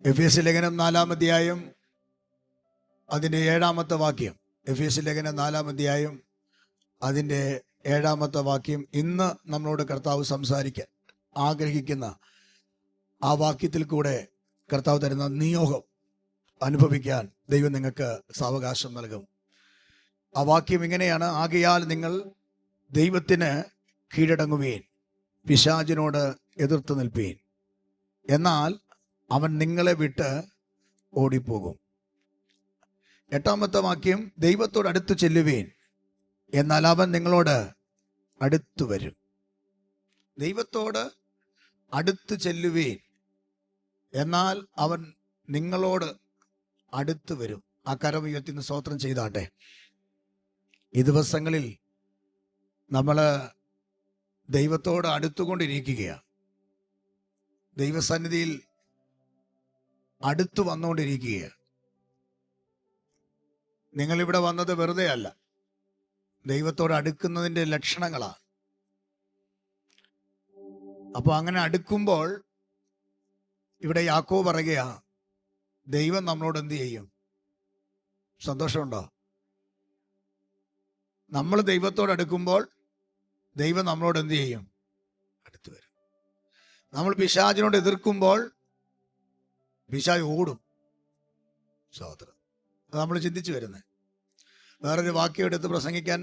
എഫേസ്യ ലേഖനം 4-ാം അധ്യായം അതിൻ്റെ 7-ാമത്തെ വാക്യം. എഫേസ്യ ലേഖനം 4-ാം അധ്യായം അതിൻ്റെ 7-ാമത്തെ വാക്യം. ഇന്ന് നമ്മളോട് കർത്താവ് സംസാരിക്കാൻ ആഗ്രഹിക്കുന്ന ആ വാക്യത്തിൽ കൂടെ കർത്താവ് തരുന്ന നിയോഗം അനുഭവിക്കാൻ ദൈവം നിങ്ങൾക്ക് സാവകാശം നൽകും. ആ വാക്യം ഇങ്ങനെയാണ്: ആകയാൽ നിങ്ങൾ ദൈവത്തിന് കീഴടങ്ങുവീൻ, പിശാചിനോട് എതിർത്ത് നിൽപ്പീൻ, എന്നാൽ അവൻ നിങ്ങളെ വിട്ട് ഓടിപ്പോകും. 8-ാമത്തെ വാക്യം: ദൈവത്തോട് അടുത്ത് ചെല്ലുവീൻ, എന്നാൽ അവൻ നിങ്ങളോട് അടുത്തു വരും. ദൈവത്തോട് അടുത്ത് ചെല്ലുവീൻ, എന്നാൽ അവൻ നിങ്ങളോട് അടുത്ത് വരും. ആ കരം ഉയർത്തി സ്തോത്രം ചെയ്താട്ടെ. ഈ ദിവസങ്ങളിൽ നമ്മൾ ദൈവത്തോട് അടുത്തുകൊണ്ടിരിക്കുകയാണ്. ദൈവസന്നിധിയിൽ അടുത്തു വന്നുകൊണ്ടിരിക്കുകയാണ്. നിങ്ങളിവിടെ വന്നത് വെറുതെ അല്ല, ദൈവത്തോട് അടുക്കുന്നതിൻ്റെ ലക്ഷണങ്ങളാണ്. അപ്പോൾ അങ്ങനെ അടുക്കുമ്പോൾ ഇവിടെ യാക്കോബ് പറയുകയാ, ദൈവം നമ്മളോട് എന്ത് ചെയ്യും? സന്തോഷമുണ്ടോ? നമ്മൾ ദൈവത്തോട് അടുക്കുമ്പോൾ ദൈവം നമ്മളോട് എന്ത് ചെയ്യും? അടുത്ത് വരും. നമ്മൾ പിശാചിനോട് എതിർക്കുമ്പോൾ പിശാച് ഓടും. സഹോദരൻ, അത് നമ്മൾ ചിന്തിച്ചു വരുന്നത്. വേറൊരു വാക്യം എടുത്ത് പ്രസംഗിക്കാൻ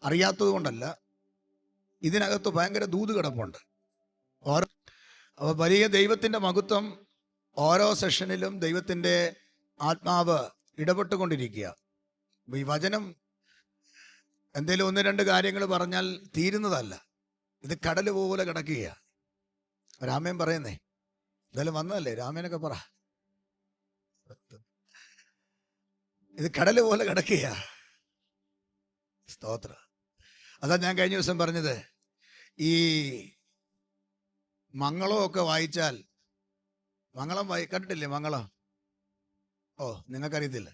അറിയാത്തത് കൊണ്ടല്ല, ഇതിനകത്ത് ഭയങ്കര ദൂത് കിടപ്പുണ്ട്. വലിയ ദൈവത്തിൻ്റെ മഹത്വം ഓരോ സെഷനിലും ദൈവത്തിൻ്റെ ആത്മാവ് ഇടപെട്ടുകൊണ്ടിരിക്കുക. ഈ വചനം എന്തേലും 1-2 കാര്യങ്ങൾ പറഞ്ഞാൽ തീരുന്നതല്ല. ഇത് കടൽ പോലെ കിടക്കുകയാണ്. രാമൻ പറയുന്നേ, എന്തായാലും വന്നതല്ലേ, രാമനൊക്കെ പറ. ഇത് കടൽ പോലെ കിടക്കുക. സ്തോത്ര. അതാ ഞാൻ കഴിഞ്ഞ ദിവസം പറഞ്ഞത്, ഈ മംഗളമൊക്കെ വായിച്ചാൽ, മംഗളം കണ്ടിട്ടില്ലേ? മംഗളം നിങ്ങൾക്കറിയത്തില്ല.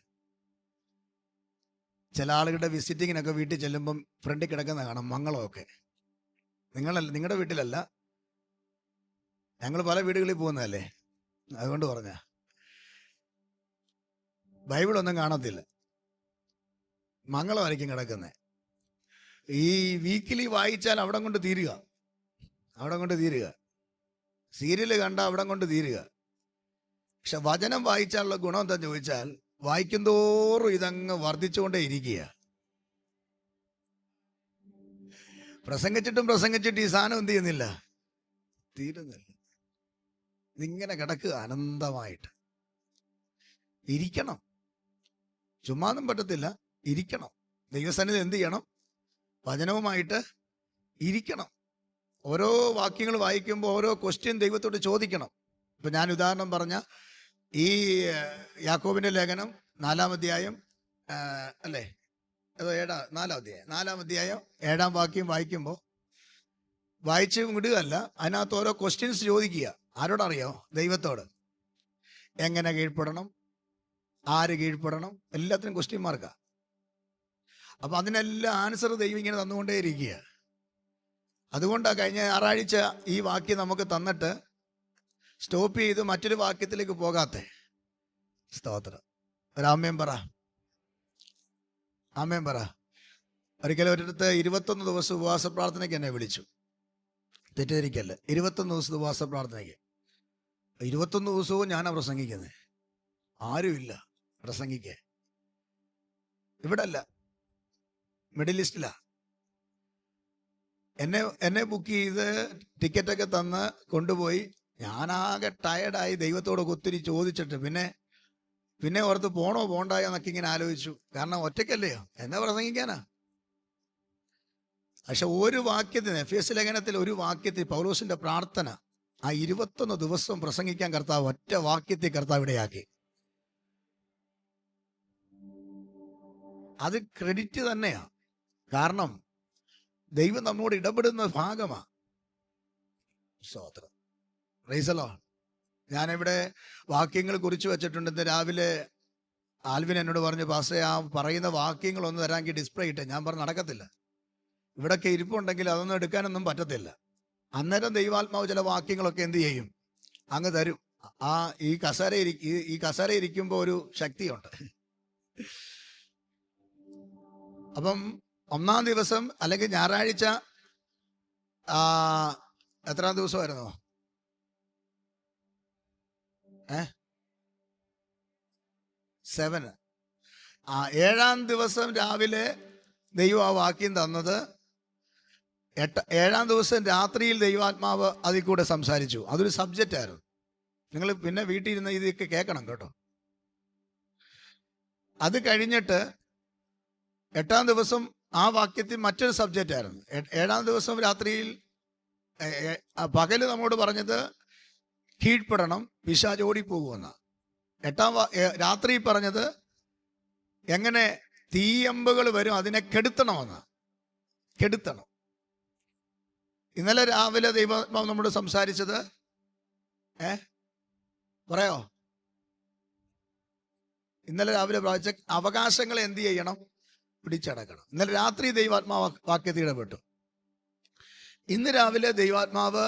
ചില ആളുകളുടെ വിസിറ്റിങ്ങിനൊക്കെ വീട്ടിൽ ചെല്ലുമ്പം ഫ്രണ്ടിൽ കിടക്കുന്ന കാണാം മംഗളമൊക്കെ. നിങ്ങളുടെ വീട്ടിലല്ല, ഞങ്ങൾ പല വീടുകളിൽ പോകുന്നതല്ലേ, അതുകൊണ്ട് പറഞ്ഞ. ബൈബിളൊന്നും കാണത്തില്ല, മംഗളമായിരിക്കും കിടക്കുന്നത്. ഈ വീക്കിലി വായിച്ചാൽ അവിടെ കൊണ്ട് തീരുക. സീരിയല് കണ്ട അവിടെ കൊണ്ട് തീരുക. പക്ഷെ വചനം വായിച്ചാലുള്ള ഗുണം എന്താന്ന് ചോദിച്ചാൽ, വായിക്കും തോറും ഇതങ്ങ് വർദ്ധിച്ചുകൊണ്ടേ ഇരിക്കുക. പ്രസംഗിച്ചിട്ടും ഈ സാധനം എന്ത് ചെയ്യുന്നില്ല? തീരുന്നില്ല. ഇതിങ്ങനെ കിടക്കുക അനന്തമായിട്ട്. ഇരിക്കണം, ചുമ്മാന്നും പറ്റത്തില്ല, ഇരിക്കണം. ദൈവസന്നിധി എന്ത് ചെയ്യണം? വചനവുമായിട്ട് ഇരിക്കണം. ഓരോ വാക്യങ്ങൾ വായിക്കുമ്പോൾ ഓരോ ക്വസ്റ്റ്യൻ ദൈവത്തോട് ചോദിക്കണം. ഇപ്പം ഞാൻ ഉദാഹരണം പറഞ്ഞ ഈ യാക്കോബിൻ്റെ ലേഖനം 4-ാം അധ്യായം അല്ലേ, അതോ 4-ാം അധ്യായം 7-ാം വാക്യം വായിക്കുമ്പോൾ വായിച്ച് വിടുകയല്ല, അതിനകത്ത് ഓരോ ക്വസ്റ്റ്യൻസ് ചോദിക്കുക. ആരോടറിയോ? ദൈവത്തോട്. എങ്ങനെ കീഴ്പ്പെടണം, ആര് കീഴ്പ്പെടണം, എല്ലാത്തിനും ക്വസ്റ്റ്യൻ മാർക്കാണ്. അപ്പം അതിനെല്ലാം ആൻസർ ദൈവം ഇങ്ങനെ തന്നുകൊണ്ടേ ഇരിക്കുക. അതുകൊണ്ടാണ് കഴിഞ്ഞ ഞായറാഴ്ച ഈ വാക്യം നമുക്ക് തന്നിട്ട് സ്റ്റോപ്പ് ചെയ്ത് മറ്റൊരു വാക്യത്തിലേക്ക് പോകാത്തെ. സ്തോത്രം. ഒരാമേൻ പറ. ഒരിക്കലും ഒരിടത്ത് 21 ദിവസം ഉപവാസ പ്രാർത്ഥനയ്ക്ക് എന്നെ വിളിച്ചു. തെറ്റിദ്ധരിക്കല്ലേ, 21 ദിവസം ഉപവാസ പ്രാർത്ഥനയ്ക്ക്. 21 ദിവസവും ഞാനാണ് പ്രസംഗിക്കുന്നത്. ആരുമില്ല പ്രസംഗിക്കാൻ. ഇവിടെ അല്ല, മിഡിൽ ഈസ്റ്റിലാ. എന്നെ ബുക്ക് ചെയ്ത് ടിക്കറ്റൊക്കെ തന്ന് കൊണ്ടുപോയി. ഞാനാകെ ടയർഡായി, ദൈവത്തോടൊക്കെ ഒത്തിരി ചോദിച്ചിട്ട് പിന്നെ ഓർത്ത് പോണോ പോണ്ടായോ എന്നൊക്കെ ഇങ്ങനെ ആലോചിച്ചു. കാരണം ഒറ്റയ്ക്കല്ലയോ, എന്നാ പ്രസംഗിക്കാനാ. പക്ഷെ ഒരു വാക്യത്തിന്, എഫേസ്യ ലേഖനത്തിൽ ഒരു വാക്യത്തിൽ പൗലോസിന്റെ പ്രാർത്ഥന, ആ 21 ദിവസം പ്രസംഗിക്കാൻ കർത്താവ് ഒറ്റ വാക്യത്തിൽ കർത്താവ് ഇടയാക്കി. അത് ക്രെഡിറ്റ് തന്നെയാ. കാരണം ദൈവം നമ്മോട് ഇടപെടുന്ന ഭാഗമാണ്. സ്തോത്രം. Praise the Lord. ഞാനിവിടെ വാക്യങ്ങൾ കുറിച്ച് വെച്ചിട്ടുണ്ട്. ഇന്ന് രാവിലെ ആൽവിൻ എന്നോട് പറഞ്ഞു, പാസ്റ്റർ ആ പറയുന്ന വാക്യങ്ങളൊന്നും തരാമെങ്കിൽ ഡിസ്പ്ലേ ഇട്ടെ. ഞാൻ പറഞ്ഞു നടക്കത്തില്ല, ഇവിടൊക്കെ ഇരിപ്പുണ്ടെങ്കിൽ അതൊന്നും എടുക്കാനൊന്നും പറ്റത്തില്ല. അന്നേരം ദൈവാത്മാവ് ചില വാക്യങ്ങളൊക്കെ എന്ത് ചെയ്യും? അങ്ങ് തരും. ആ ഈ കസേര ഇരിക്കുമ്പോൾ ഒരു ശക്തിയുണ്ട്. അപ്പം ഒന്നാം ദിവസം അല്ലെങ്കിൽ ഞായറാഴ്ച എത്രാം ദിവസമായിരുന്നോ? 7. ഏഴാം ദിവസം രാവിലെ ദൈവം ആ വാക്യം തന്നത്. ഏഴാം ദിവസം രാത്രിയിൽ ദൈവാത്മാവ് അതിൽ കൂടെ സംസാരിച്ചു. അതൊരു സബ്ജക്റ്റ് ആയിരുന്നു. നിങ്ങൾ പിന്നെ വീട്ടിൽ ഇരുന്ന് ഇതൊക്കെ കേൾക്കണം കേട്ടോ. അത് കഴിഞ്ഞിട്ട് 8-ാം ദിവസം ആ വാക്യത്തിൽ മറ്റൊരു സബ്ജക്റ്റ് ആയിരുന്നു. 7-ാം ദിവസം രാത്രിയിൽ പകല് നമ്മോട് പറഞ്ഞത് കീഴ്പ്പെടണം, പിശാച് ഓടിപ്പോകുമെന്ന. രാത്രി പറഞ്ഞത് എങ്ങനെ തീയമ്പുകൾ വരും, അതിനെ കെടുത്തണമെന്ന്. കെടുത്തണം. ഇന്നലെ രാവിലെ ദൈവം നമ്മോട് സംസാരിച്ചത് പറയോ? ഇന്നലെ രാവിലെ പ്രാപിച്ച അവകാശങ്ങളെ എന്ത് ചെയ്യണം? പിടിച്ചടക്കണം. ഇന്നലെ രാത്രി ദൈവാത്മാവ് വാക്യത്തിൽ ഇടപെട്ടു. ഇന്ന് രാവിലെ ദൈവാത്മാവ്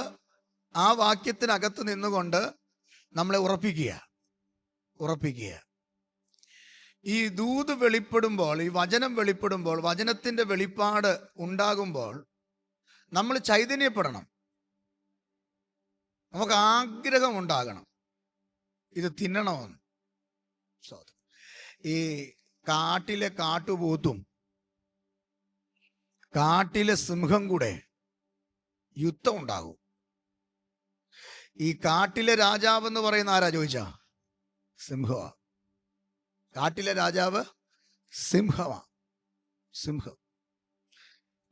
ആ വാക്യത്തിനകത്ത് നിന്നുകൊണ്ട് നമ്മളെ ഉറപ്പിക്കുക. ഈ ദൂത് വെളിപ്പെടുമ്പോൾ, ഈ വചനം വെളിപ്പെടുമ്പോൾ, വചനത്തിന്റെ വെളിപ്പാട് ഉണ്ടാകുമ്പോൾ നമ്മൾ ചൈതന്യപ്പെടണം. നമുക്ക് ആഗ്രഹം ഉണ്ടാകണം ഇത് തിന്നണമെന്ന്. ഈ കാട്ടിലെ കാട്ടുപോത്തും കാട്ടിലെ സിംഹം കൂടെ യുദ്ധം ഉണ്ടാകും. ഈ കാട്ടിലെ രാജാവ് എന്ന് പറയുന്ന ആരാ ചോദിച്ചാ? സിംഹമാ. കാട്ടിലെ രാജാവ് സിംഹമാ. സിംഹം.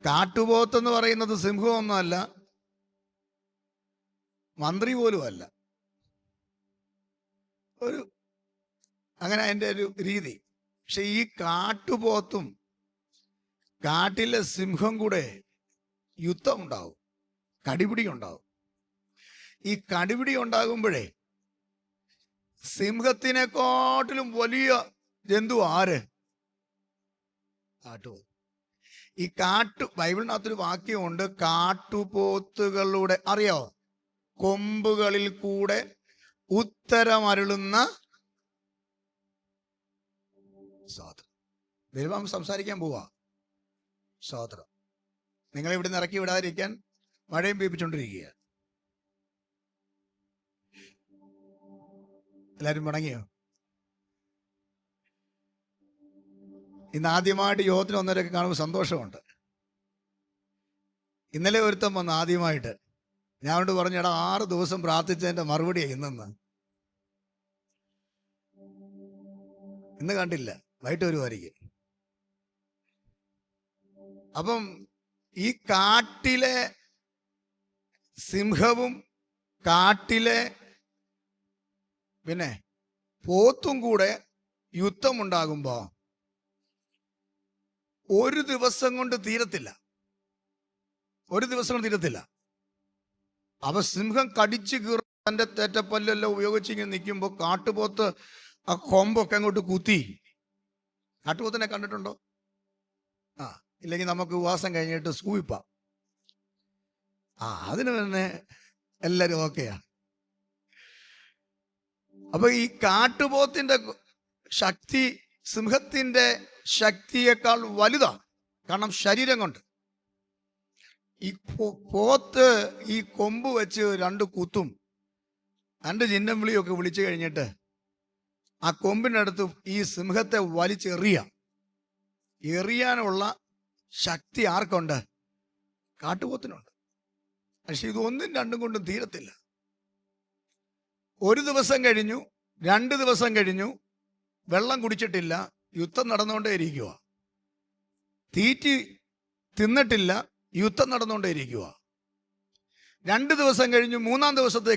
കാട്ടുപോത്തെന്ന് പറയുന്നത് സിംഹമൊന്നുമല്ല, മന്ത്രി പോലും അല്ല. അങ്ങനെ അതിൻ്റെ ഒരു രീതി. പക്ഷെ ഈ കാട്ടുപോത്തും കാട്ടിലെ സിംഹം കൂടെ യുദ്ധം ഉണ്ടാവും, കടിപിടി ഉണ്ടാവും. ഈ കടിപിടി ഉണ്ടാകുമ്പോഴേ സിംഹത്തിനെക്കാട്ടിലും വലിയ ജന്തു ആര്? കാട്ടുപോത്ത്. ഈ ബൈബിളിനകത്തൊരു വാക്യമുണ്ട്, കാട്ടുപോത്തുകളുടെ അറിയോ കൊമ്പുകളിൽ കൂടെ ഉത്തരമരുളുന്ന സ്തോത്രം. ദൈവം സംസാരിക്കാൻ പോവാ. സ്തോത്രം. നിങ്ങളെ ഇവിടുന്ന് ഇറക്കി വിടാതിരിക്കാൻ മഴയും പീപ്പിച്ചുകൊണ്ടിരിക്കുക. എല്ലാവരും മടങ്ങിയോ? ഇന്ന് ആദ്യമായിട്ട് യോഗത്തിന് വന്നവരൊക്കെ കാണുമ്പോൾ സന്തോഷമുണ്ട്. ഇന്നലെ ഒരുത്തം വന്ന് ആദ്യമായിട്ട്. ഞാൻ കൊണ്ട് പറഞ്ഞു, എടാ 6 ദിവസം പ്രാർത്ഥിച്ചതിന്റെ മറുപടിയാണ് ഇന്നെന്ന്. ഇന്ന് കണ്ടില്ല, വൈകിട്ട് വരുമായിരിക്കും. അപ്പം ഈ കാട്ടിലെ സിംഹവും കാട്ടിലെ പിന്നെ പോത്തും കൂടെ യുദ്ധമുണ്ടാകുമ്പോ ഒരു ദിവസം കൊണ്ട് തീരത്തില്ല. അവ സിംഹം കടിച്ചു കീറി തന്റെ തേറ്റപ്പല്ലെല്ലാം ഉപയോഗിച്ച് ഇങ്ങനെ നിൽക്കുമ്പോൾ കാട്ടുപോത്ത് ആ കൊമ്പൊക്കെ അങ്ങോട്ട് കുത്തി. കാട്ടുപോത്തിനെ കണ്ടിട്ടുണ്ടോ? ഇല്ലെങ്കിൽ നമുക്ക് ഉപവാസം കഴിഞ്ഞിട്ട് സൂയിപ്പാം. അതിന് തന്നെ എല്ലാരും ഓക്കെയാ. അപ്പൊ ഈ കാട്ടുപോത്തിന്റെ ശക്തി സിംഹത്തിന്റെ ശക്തിയേക്കാൾ വലുതാണ്. കാരണം ശരീരം കൊണ്ട്. ഈ പോത്ത് ഈ കൊമ്പ് വെച്ച് 2 കുത്തും, 2 ചിഹ്നം വിളിയൊക്കെ വിളിച്ചു കഴിഞ്ഞിട്ട് ആ കൊമ്പിനടുത്ത് ഈ സിംഹത്തെ എറിയാനുള്ള ശക്തി ആർക്കുണ്ട്? കാട്ടുപോത്തിനുണ്ട്. പക്ഷെ ഇത് 1ഉം 2ഉം കൊണ്ടും തീരത്തില്ല. 1 ദിവസം കഴിഞ്ഞു, 2 ദിവസം കഴിഞ്ഞു, വെള്ളം കുടിച്ചിട്ടില്ല, യുദ്ധം നടന്നുകൊണ്ടേയിരിക്കുക. തീറ്റി തിന്നിട്ടില്ല, യുദ്ധം നടന്നുകൊണ്ടേയിരിക്കുക. 2 ദിവസം കഴിഞ്ഞു, 3-ാം ദിവസത്തെ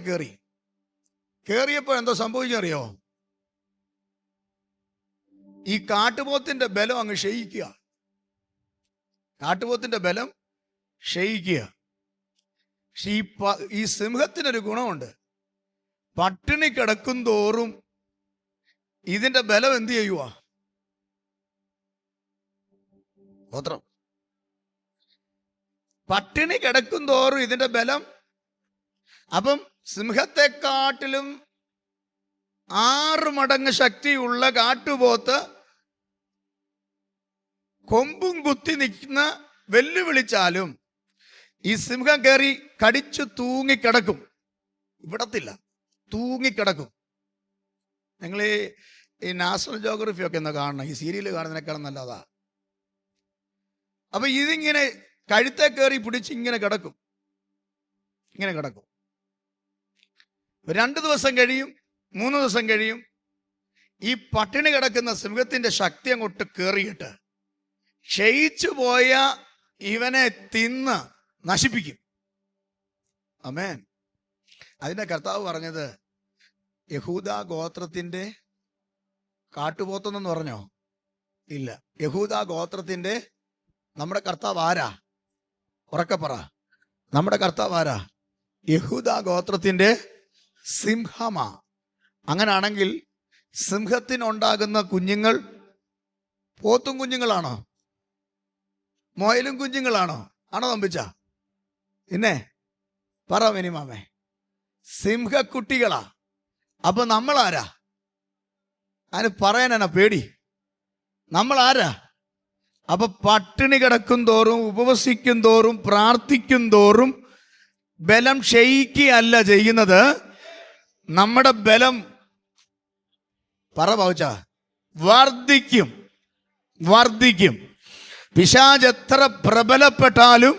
കയറിയപ്പോൾ എന്തോ സംഭവിച്ചറിയോ? ഈ കാട്ടുപോത്തിന്റെ ബലം അങ്ങ് ക്ഷയിക്കുക. പക്ഷെ ഈ സിംഹത്തിനൊരു ഗുണമുണ്ട്. പട്ടിണി കിടക്കും തോറും ഇതിന്റെ ബലം എന്ത് ചെയ്യുക? പട്ടിണി കിടക്കും തോറും ഇതിന്റെ ബലം അപ്പം സിംഹത്തെക്കാട്ടിലും 6 മടങ്ങ് ശക്തിയുള്ള കാട്ടുപോത്ത് കൊമ്പും കുത്തി നിൽക്കുന്ന വെല്ലുവിളിച്ചാലും ഈ സിംഹം കയറി കടിച്ചു തൂങ്ങിക്കിടക്കും, വിടത്തില്ല, തൂങ്ങിക്കിടക്കും. നിങ്ങൾ ഈ നാഷണൽ ജോഗ്രഫി ഒക്കെ ഒന്ന് കാണണം, ഈ സീരിയൽ കാണുന്നതിനേക്കാളും നല്ലതാ. അപ്പൊ ഇതിങ്ങനെ കഴുത്തെ കയറി പിടിച്ച് ഇങ്ങനെ കിടക്കും, ഇങ്ങനെ കിടക്കും. 2 ദിവസം കഴിയും, 3 ദിവസം കഴിയും, ഈ പട്ടിണി കിടക്കുന്ന സിംഹത്തിന്റെ ശക്തി അങ്ങോട്ട് കയറിയിട്ട് ക്ഷയിച്ചു പോയ ഇവനെ തിന്ന് നശിപ്പിക്കും. ആമേൻ. അതിന്റെ കർത്താവ് പറഞ്ഞത് യഹൂദ ഗോത്രത്തിന്റെ കാട്ടുപോത്തെന്ന് പറഞ്ഞോ? ഇല്ല. യഹൂദ ഗോത്രത്തിന്റെ നമ്മുടെ കർത്താവ് ആരാ? ഉറക്കെ പറ. നമ്മുടെ കർത്താവ് ആരാ? യഹൂദ ഗോത്രത്തിന്റെ സിംഹമാ. അങ്ങനാണെങ്കിൽ സിംഹത്തിനുണ്ടാകുന്ന കുഞ്ഞുങ്ങൾ പോത്തും കുഞ്ഞുങ്ങളാണോ? മുയലും കുഞ്ഞുങ്ങളാണോ? ആണോ തമ്പിച്ച? പിന്നെ പറ മിനിമാമേ, സിംഹക്കുട്ടികളാ. അപ്പൊ നമ്മൾ ആരാ? അതിന് പറയാനാ പേടി. നമ്മൾ ആരാ? അപ്പൊ പട്ടിണി കിടക്കും തോറും, ഉപവസിക്കും തോറും, പ്രാർത്ഥിക്കും തോറും ബലം ക്ഷയിക്കുകയല്ല ചെയ്യുന്നത്. നമ്മുടെ ബലം പറ പൗച്ച വർദ്ധിക്കും, വർദ്ധിക്കും. പിശാച് എത്ര പ്രബലപ്പെട്ടാലും,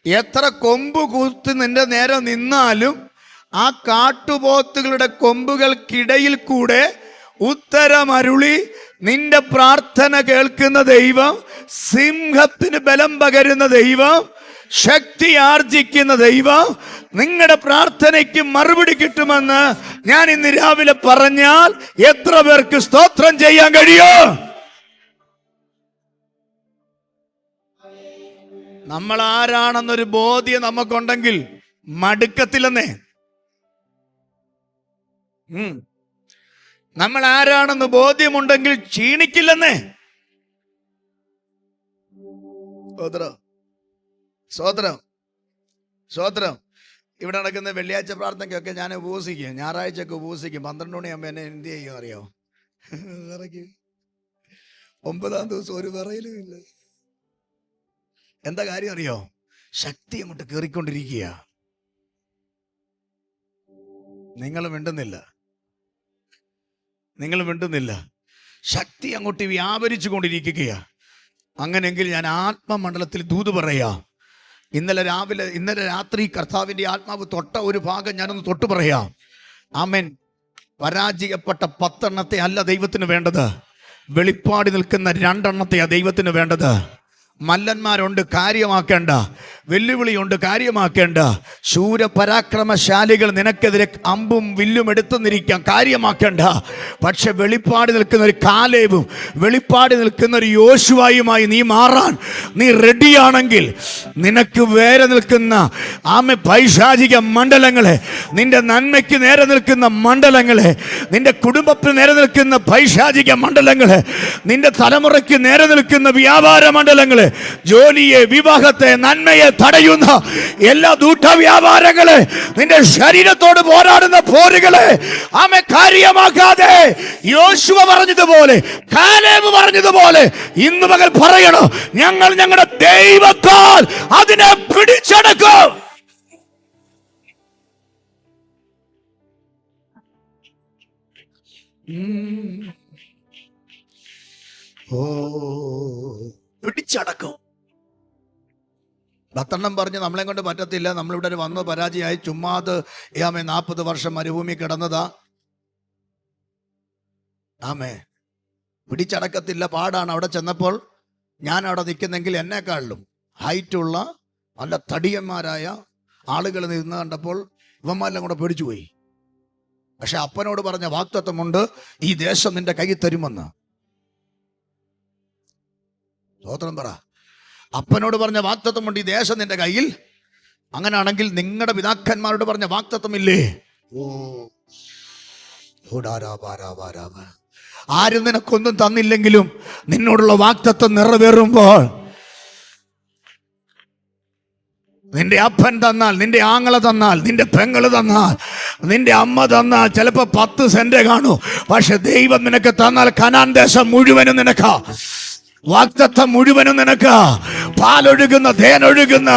എത്ര കൊമ്പ് കൂത്തി നിന്റെ നേരെ നിന്നാലും, ആ കാട്ടുപോത്തുകളുടെ കൊമ്പുകൾക്കിടയിൽ കൂടെ ഉത്തരമരുളി നിന്റെ പ്രാർത്ഥന കേൾക്കുന്ന ദൈവം, സിംഹത്തിന് ബലം പകരുന്ന ദൈവം, ശക്തി ആർജിക്കുന്ന ദൈവം, നിങ്ങളുടെ പ്രാർത്ഥനയ്ക്ക് മറുപടി കിട്ടുമെന്ന് ഞാൻ ഇന്ന് രാവിലെ പറഞ്ഞാൽ എത്ര പേർക്ക് സ്തോത്രം ചെയ്യാൻ കഴിയോ? നമ്മൾ ആരാണെന്നൊരു ബോധ്യം നമുക്കുണ്ടെങ്കിൽ മടുക്കത്തില്ലെന്നേ. നമ്മൾ ആരാണെന്ന് ബോധ്യമുണ്ടെങ്കിൽ ക്ഷീണിക്കില്ലെന്നേ. സ്വോത്രം, സ്വോത്രം, സ്വോത്രം. ഇവിടെ നടക്കുന്ന വെള്ളിയാഴ്ച പ്രാർത്ഥനയ്ക്കൊക്കെ ഞാൻ ഉപവസിക്കും, ഞായറാഴ്ചയൊക്കെ ഉപവസിക്കും. 12 മണിയാകുമ്പോൾ എന്നെ എന്ത് ചെയ്യും അറിയോ? വിറയ്ക്കും. 9-ാം ദിവസം ഒരു വിറയിലും ഇല്ല. എന്താ കാര്യം അറിയോ? ശക്തി അങ്ങോട്ട് കയറിക്കൊണ്ടിരിക്കുക. നിങ്ങൾ മിണ്ടുന്നില്ല, നിങ്ങൾ മിണ്ടുന്നില്ല. ശക്തി അങ്ങോട്ട് വ്യാപരിച്ചു കൊണ്ടിരിക്കുകയാ. അങ്ങനെയെങ്കിൽ ഞാൻ ആത്മമണ്ഡലത്തിൽ ദൂത് പറയാ. ഇന്നലെ രാത്രി കർത്താവിന്റെ ആത്മാവ് തൊട്ട ഒരു ഭാഗം ഞാനൊന്ന് തൊട്ടു പറയാം. ആമേൻ. പരാജയപ്പെട്ട 10 എണ്ണത്തെ അല്ല ദൈവത്തിന് വേണ്ടത്, വെളിപ്പാടി നിൽക്കുന്ന 2 എണ്ണത്തെയാ ദൈവത്തിന് വേണ്ടത്. മല്ലന്മാരുണ്ട്, കാര്യമാക്കേണ്ട. വെല്ലുവിളിയുണ്ട്, കാര്യമാക്കേണ്ട. ശൂരപരാക്രമശാലികൾ നിനക്കെതിരെ അമ്പും വില്ലും എടുത്തുനിരിക്കാം, കാര്യമാക്കേണ്ട. പക്ഷെ വെളിപ്പാടി നിൽക്കുന്ന ഒരു കാലേബും, വെളിപ്പാടി നിൽക്കുന്ന ഒരു യോശുവയുമായി നീ മാറാൻ നീ റെഡിയാണെങ്കിൽ, നിനക്ക് വേറെ നിൽക്കുന്ന പൈശാചിക മണ്ഡലങ്ങളെ, നിന്റെ നന്മയ്ക്ക് നേരെ നിൽക്കുന്ന മണ്ഡലങ്ങളെ, നിന്റെ കുടുംബത്തിന് നേരെ നിൽക്കുന്ന പൈശാചിക മണ്ഡലങ്ങളെ, നിന്റെ തലമുറയ്ക്ക് നേരെ നിൽക്കുന്ന വ്യാപാര മണ്ഡലങ്ങളെ, ജോലിയെ, വിവാഹത്തെ, നന്മയെ തടയുന്ന എല്ലാ ദൂഢവ്യാപാരങ്ങളെ, നിന്റെ ശരീരത്തോട് പോരാടുന്ന പോരുകളെ ആമേ കാര്യമാക്കാതെ യോശുവ പറഞ്ഞതുപോലെ, കാലേബ് പറഞ്ഞതുപോലെ ഇന്ന് പകൽ പറയണോ, ഞങ്ങൾ ഞങ്ങളുടെ ദൈവത്താൽ അതിനെ പിടിച്ചെടുക്കും. പിടിച്ചടക്കും. 10 പറഞ്ഞ് നമ്മളെ കൊണ്ട് പറ്റത്തില്ല, നമ്മളിവിടെ വന്ന് പരാജയമായി, ചുമ്മാത് 40 വർഷം മരുഭൂമി കിടന്നതാ. ആമേ, പിടിച്ചടക്കത്തില്ല, പാടാണ്. അവിടെ ചെന്നപ്പോൾ ഞാൻ അവിടെ നിൽക്കുന്നെങ്കിൽ എന്നെക്കാളിലും ഹൈറ്റുള്ള നല്ല തടിയന്മാരായ ആളുകൾ നിന്ന് കണ്ടപ്പോൾ ഇവന്മാരെല്ലാം കൂടെ പേടിച്ചു പോയി. പക്ഷെ അപ്പനോട് പറഞ്ഞ വാഗ്ദത്തമുണ്ട്, ഈ ദേശം നിന്റെ കയ്യിൽ തരുമെന്ന്. സ്തോത്രം പറ. അപ്പനോട് പറഞ്ഞ വാഗ്ദത്തമുണ്ട്, ഈ ദേശം നിന്റെ കയ്യിൽ. അങ്ങനാണെങ്കിൽ നിങ്ങളുടെ പിതാക്കന്മാരോട് പറഞ്ഞ വാഗ്ദത്തമില്ലേ? ആരും നിനക്കൊന്നും തന്നില്ലെങ്കിലും നിന്നോടുള്ള വാഗ്ദത്തം നിറവേറുമ്പോൾ നിന്റെ അപ്പൻ തന്നാൽ, നിന്റെ ആങ്ങള തന്നാൽ, നിന്റെ പെങ്ങള് തന്നാൽ, നിന്റെ അമ്മ തന്നാൽ ചിലപ്പോ 10 സെന്റ് കാണൂ. പക്ഷെ ദൈവം നിനക്ക് തന്നാൽ കനാൻ ദേശം മുഴുവനും നിനക്കാ, വാഗ്ദത്തം മുഴുവനും നിനക്ക്. പാലൊഴുകുന്ന, തേനൊഴുകുന്ന,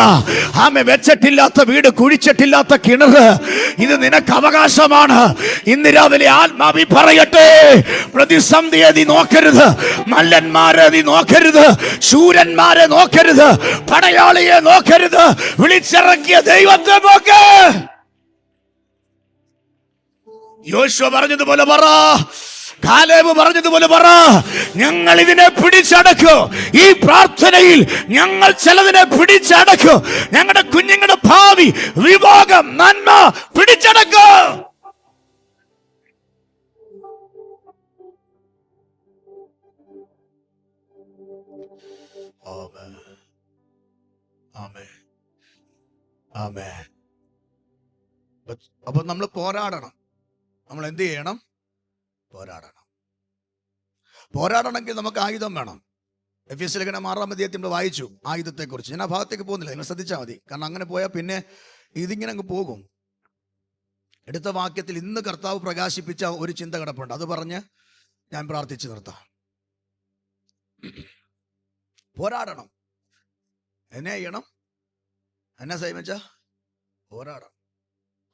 ആമേ, വെച്ചിട്ടില്ലാത്ത വീട്, കുഴിച്ചിട്ടില്ലാത്ത കിണർ, ഇത് നിനക്ക് അവകാശമാണ്. ഇന്ന് രാവിലെ ആത്മാവി പറയട്ടെ, പ്രതിസന്ധിയെ നീ നോക്കരുത്, മല്ലന്മാരെ നീ നോക്കരുത്, ശൂരന്മാരെ നോക്കരുത്, പടയാളിയെ നോക്കരുത്, വിളിച്ചിറക്കിയ ദൈവത്തെ നോക്ക്. യോശുവ പറഞ്ഞതുപോലെ പറ, കാലേബ് പറഞ്ഞതുപോലെ പറ, ഞങ്ങൾ ഇതിനെ പിടിച്ചടക്കും. ഈ പ്രാർത്ഥനയിൽ ഞങ്ങൾ ചിലതിനെ പിടിച്ചടക്കും. ഞങ്ങളുടെ കുഞ്ഞുങ്ങളുടെ ഭാവി, വിഭാഗം, നന്മ പിടിച്ചടക്കും. അപ്പൊ നമ്മൾ പോരാടണം. നമ്മൾ എന്ത് ചെയ്യണം? പോരാടണം. പോരാടണമെങ്കിൽ നമുക്ക് ആയുധം വേണം. എഫെസ്യ ലേഖനം 6-ാം അധ്യായത്തിൽ നമ്മൾ വായിച്ചു ആയുധത്തെക്കുറിച്ച്. ഞാൻ ആ ഭാഗത്തേക്ക് പോകുന്നില്ല, നിങ്ങൾ ശ്രദ്ധിച്ചാൽ മതി. കാരണം അങ്ങനെ പോയാൽ പിന്നെ ഇതിങ്ങനെ അങ്ങ് പോകും. അടുത്ത വാക്യത്തിൽ ഇന്ന് കർത്താവ് പ്രകാശിപ്പിച്ച ഒരു ചിന്ത കിടപ്പുണ്ട്. അത് പറഞ്ഞ് ഞാൻ പ്രാർത്ഥിച്ചു നിർത്താം. പോരാടണം. എന്നെ ചെയ്യണം? എന്നെ സൈമിച്ച പോരാടണം.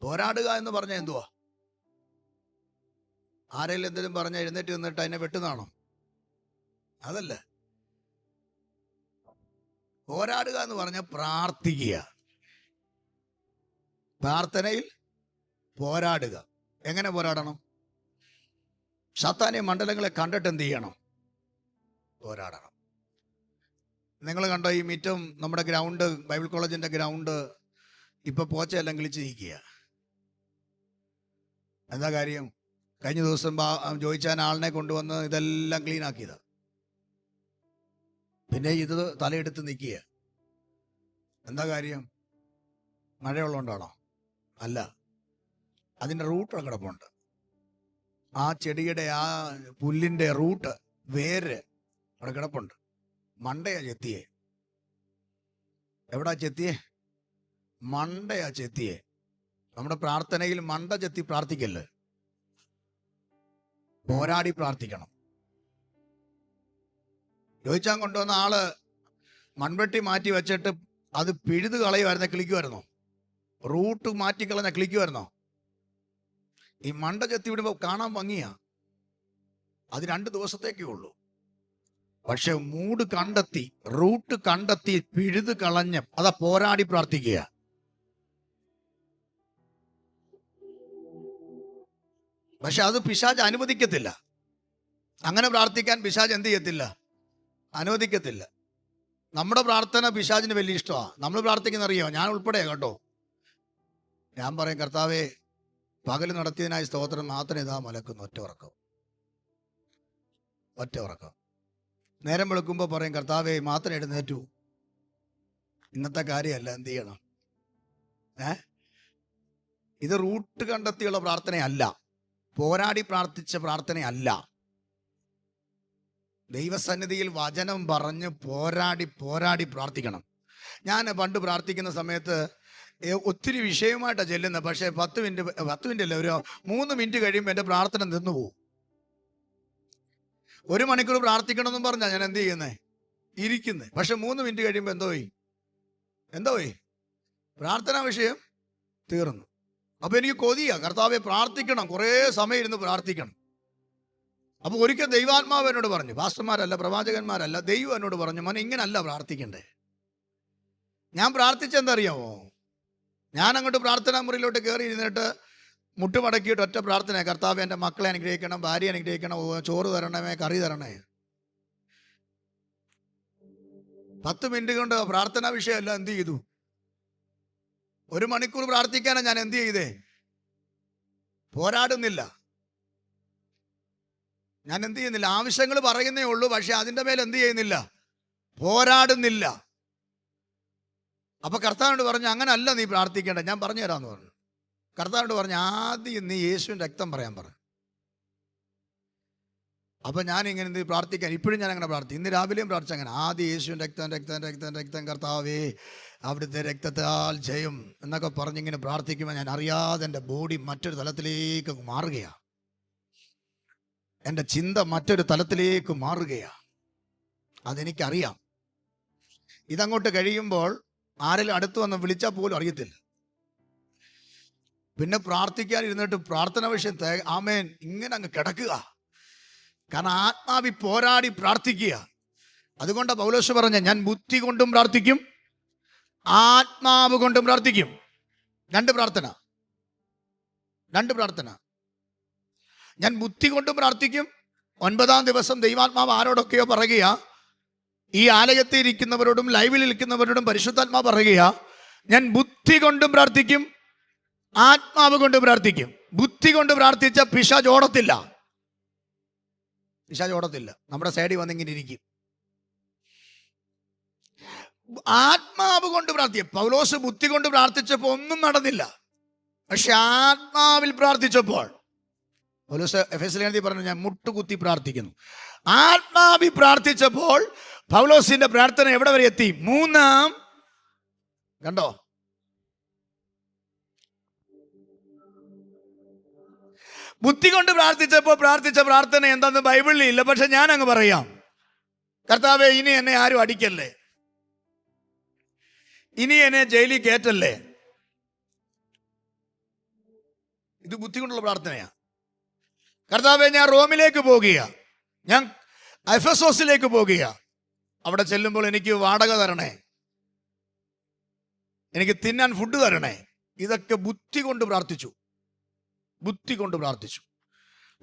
പോരാടുക എന്ന് പറഞ്ഞാൽ എന്തുവാ? ആരെങ്കിലും എന്തെങ്കിലും പറഞ്ഞ എഴുന്നേറ്റ് നിന്നിട്ട് അതിനെ വെട്ടുന്നാണോ? അതല്ല. പോരാടുക എന്ന് പറഞ്ഞാൽ പ്രാർത്ഥിക്കുക. പ്രാർത്ഥനയിൽ പോരാടുക. എങ്ങനെ പോരാടണം? സാത്താന്യ മണ്ഡലങ്ങളെ കണ്ടിട്ട് എന്ത് ചെയ്യണം? പോരാടണം. നിങ്ങൾ കണ്ടോ ഈ മിറ്റം, നമ്മുടെ ഗ്രൗണ്ട്, ബൈബിൾ കോളേജിന്റെ ഗ്രൗണ്ട് ഇപ്പൊ പോച്ചയെല്ലാം കിളിച്ചിരിക്കുക. എന്താ കാര്യം? കഴിഞ്ഞ ദിവസം ജോയിച്ചാൻ ആളിനെ കൊണ്ടുവന്ന് ഇതെല്ലാം ക്ലീൻ ആക്കിയതാ. പിന്നെ ഇത് തലയെടുത്ത് നിൽക്കുക. എന്താ കാര്യം? മഴയുള്ളതുകൊണ്ടാണോ? അല്ല, അതിൻ്റെ റൂട്ട് കിടപ്പുണ്ട്. ആ ചെടിയുടെ, ആ പുല്ലിൻ്റെ റൂട്ട്, വേര് അവിടെ കിടപ്പുണ്ട്. മണ്ടയാ ചെത്തിയേ. എവിടാ ചെത്തിയേ? മണ്ടയാ ചെത്തിയേ. നമ്മുടെ പ്രാർത്ഥനയിൽ മണ്ട ചെത്തി പ്രാർത്ഥിക്കല്ലേ, പോരാടി പ്രാർത്ഥിക്കണം. ചോദിച്ചാൻ കൊണ്ടുവന്ന ആള് മൺവെട്ടി മാറ്റി വെച്ചിട്ട് അത് പിഴുത് കളയുമായിരുന്നോ? കിളിക്കുമായിരുന്നോ? റൂട്ട് മാറ്റിക്കളഞ്ഞ കിളിക്കുമായിരുന്നോ? ഈ മണ്ട ചെത്തി വിടുമ്പോൾ കാണാൻ ഭംഗിയാ. അത് 2 ദിവസത്തേക്കേ ഉള്ളൂ. പക്ഷെ മൂട് കണ്ടെത്തി, റൂട്ട് കണ്ടെത്തി, പിഴുത് കളഞ്ഞ് അതാ പോരാടി പ്രാർത്ഥിക്കുക. പക്ഷെ അത് പിശാച് അനുവദിക്കത്തില്ല. അങ്ങനെ പ്രാർത്ഥിക്കാൻ പിശാച് എന്ത് ചെയ്യത്തില്ല? അനുവദിക്കത്തില്ല. നമ്മുടെ പ്രാർത്ഥന പിശാചിന് വലിയ ഇഷ്ടമാണ്. നമ്മൾ പ്രാർത്ഥിക്കുന്ന അറിയോ? ഞാൻ ഉൾപ്പെടെ കേട്ടോ. ഞാൻ പറയും, കർത്താവേ, പകൽ നടത്തിയതിനായി സ്തോത്രം, മാത്രം ഇതാ മലക്കുന്നു. ഒറ്റ ഉറക്കം. നേരം വെളുക്കുമ്പോൾ പറയും, കർത്താവേ, മാത്രം എഴുന്നേറ്റു. ഇന്നത്തെ കാര്യമല്ല, എന്ത് ചെയ്യണം? ഇത് റൂട്ട് കണ്ടെത്തിയുള്ള പ്രാർത്ഥനയല്ല, പോരാടി പ്രാർത്ഥിച്ച പ്രാർത്ഥനയല്ല. ദൈവസന്നിധിയിൽ വചനം പറഞ്ഞ് പോരാടി പ്രാർത്ഥിക്കണം. ഞാൻ പണ്ട് പ്രാർത്ഥിക്കുന്ന സമയത്ത് ഒത്തിരി വിഷയമായിട്ടാണ് ചെല്ലുന്നത്. പക്ഷേ 10 മിനിറ്റ് അല്ല, ഒരു 3 മിനിറ്റ് കഴിയുമ്പോൾ എൻ്റെ പ്രാർത്ഥന നിന്നു പോകും. 1 മണിക്കൂർ പ്രാർത്ഥിക്കണമെന്നും പറഞ്ഞാൽ ഞാൻ എന്ത് ചെയ്യുന്നത്? ഇരിക്കുന്നത്. പക്ഷെ 3 മിനിറ്റ് കഴിയുമ്പോൾ എന്തോ പ്രാർത്ഥനാ വിഷയം തീർന്നു. അപ്പൊ എനിക്ക് കൊതിയാ, കർത്താവെ പ്രാർത്ഥിക്കണം, കുറേ സമയം ഇരുന്ന് പ്രാർത്ഥിക്കണം. അപ്പൊ ഒരിക്കൽ ദൈവാത്മാവ് എന്നോട് പറഞ്ഞു, പാസ്റ്റർമാരല്ല, പ്രവാചകന്മാരല്ല, ദൈവം എന്നോട് പറഞ്ഞു, മോനെ, ഇങ്ങനല്ല പ്രാർത്ഥിക്കണ്ടേ. ഞാൻ പ്രാർത്ഥിച്ചെന്തറിയാമോ? ഞാൻ അങ്ങോട്ട് പ്രാർത്ഥനാ മുറിയിലോട്ട് കയറി ഇരുന്നിട്ട് മുട്ടുമടക്കിയിട്ട് ഒറ്റ പ്രാർത്ഥന, കർത്താവെ, എൻ്റെ മക്കളെ അനുഗ്രഹിക്കണം, ഭാര്യ അനുഗ്രഹിക്കണം, ചോറ് തരണമേ, കറി തരണേ. 10 മിനിറ്റ് കൊണ്ട് പ്രാർത്ഥനാ വിഷയമല്ല എന്ത് ചെയ്തു? 1 മണിക്കൂർ പ്രാർത്ഥിക്കാനാണ് ഞാൻ എന്ത് ചെയ്തേ? പോരാടുന്നില്ല. ഞാൻ എന്ത് ചെയ്യുന്നില്ല? ആവശ്യങ്ങൾ പറയുന്നേ ഉള്ളൂ, പക്ഷെ അതിൻ്റെ മേൽ എന്ത് ചെയ്യുന്നില്ല? പോരാടുന്നില്ല. അപ്പൊ കർത്താവിനോട് പറഞ്ഞു, അങ്ങനല്ല നീ പ്രാർത്ഥിക്കേണ്ട, ഞാൻ പറഞ്ഞു തരാമെന്ന് പറഞ്ഞു. കർത്താവിനോട് പറഞ്ഞു, ആദ്യം നീ യേശുവിൻ്റെ രക്തം പറയാൻ പറഞ്ഞു. അപ്പം ഞാനിങ്ങനെ എന്ത് പ്രാർത്ഥിക്കാൻ ഇപ്പോഴും ഞാൻ അങ്ങനെ പ്രാർത്ഥിക്കും. ഇന്ന് രാവിലെയും പ്രാർത്ഥിച്ച അങ്ങനെ, ആദ്യ യേശുവിൻ രക്തം രക്തം രക്തം രക്തം കർത്താവേ അവിടുത്തെ രക്തത്താൽ ജയം എന്നൊക്കെ പറഞ്ഞിങ്ങനെ പ്രാർത്ഥിക്കുമ്പോൾ ഞാൻ അറിയാതെ എൻ്റെ ബോഡി മറ്റൊരു തലത്തിലേക്ക് മാറുകയാണ്. എൻ്റെ ചിന്ത മറ്റൊരു തലത്തിലേക്ക് മാറുകയാണ്. അതെനിക്കറിയാം. ഇതങ്ങോട്ട് കഴിയുമ്പോൾ ആരെങ്കിലും അടുത്ത് വന്ന് വിളിച്ചാൽ പോലും അറിയത്തില്ല. പിന്നെ പ്രാർത്ഥിക്കാൻ ഇരുന്നിട്ട് പ്രാർത്ഥന വിഷയം ആമേൻ ഇങ്ങനെ അങ്ങ് കിടക്കുക. കാരണം ആത്മാവി പോരാടി പ്രാർത്ഥിക്കുക. അതുകൊണ്ടാണ് പൗലോസ് പറഞ്ഞ ഞാൻ ബുദ്ധി കൊണ്ടും പ്രാർത്ഥിക്കും, ആത്മാവ് കൊണ്ടും പ്രാർത്ഥിക്കും. രണ്ട് പ്രാർത്ഥന. ഞാൻ ബുദ്ധി കൊണ്ടും പ്രാർത്ഥിക്കും. 9-ാം ദിവസം ദൈവാത്മാവ് ആരോടൊക്കെയോ പറയുക, ഈ ആലയത്തിൽ ഇരിക്കുന്നവരോടും ലൈവിൽ ഇരിക്കുന്നവരോടും പരിശുദ്ധാത്മാവ് പറയുക, ഞാൻ ബുദ്ധി കൊണ്ടും പ്രാർത്ഥിക്കും, ആത്മാവ് കൊണ്ട് പ്രാർത്ഥിക്കും. ബുദ്ധി കൊണ്ട് പ്രാർത്ഥിച്ച പിശാച് ഓടത്തില്ല. നമ്മുടെ സൈഡിൽ വന്നിങ്ങനെ ഇരിക്കും. ആത്മാവ് കൊണ്ട് പ്രാർത്ഥിക്കും. പൗലോസ് ബുദ്ധി കൊണ്ട് പ്രാർത്ഥിച്ചപ്പോൾ ഒന്നും നടന്നില്ല. പക്ഷെ ആത്മാവിൽ പ്രാർത്ഥിച്ചപ്പോൾ പൗലോസ് എഫെസ്യർക്കെഴുതി പറഞ്ഞു, ഞാൻ മുട്ടുകുത്തി പ്രാർത്ഥിക്കുന്നു. ആത്മാവിൽ പ്രാർത്ഥിച്ചപ്പോൾ പൗലോസിന്റെ പ്രാർത്ഥന എവിടെ വരെ എത്തി? 3 കണ്ടോ? ബുദ്ധി കൊണ്ട് പ്രാർത്ഥിച്ചപ്പോൾ പ്രാർത്ഥിച്ച പ്രാർത്ഥന എന്താന്ന് ബൈബിളിൽ ഇല്ല. പക്ഷെ ഞാൻ അങ്ങ് പറയാം, കർത്താവേ ഇനി എന്നെ ആരും അടിക്കല്ലേ, ഇനി എന്നെ ജയിലിൽ കയറ്റല്ലേ. ഇത് ബുദ്ധി കൊണ്ടുള്ള പ്രാർത്ഥനയാ. കർത്താവേ ഞാൻ റോമിലേക്ക് പോകുക, ഞാൻ എഫെസോസിലേക്ക് പോകുക, അവിടെ ചെല്ലുമ്പോൾ എനിക്ക് വാടക തരണേ, എനിക്ക് തിന്നാൻ ഫുഡ് തരണേ. ഇതൊക്കെ ബുദ്ധി കൊണ്ട് പ്രാർത്ഥിച്ചു.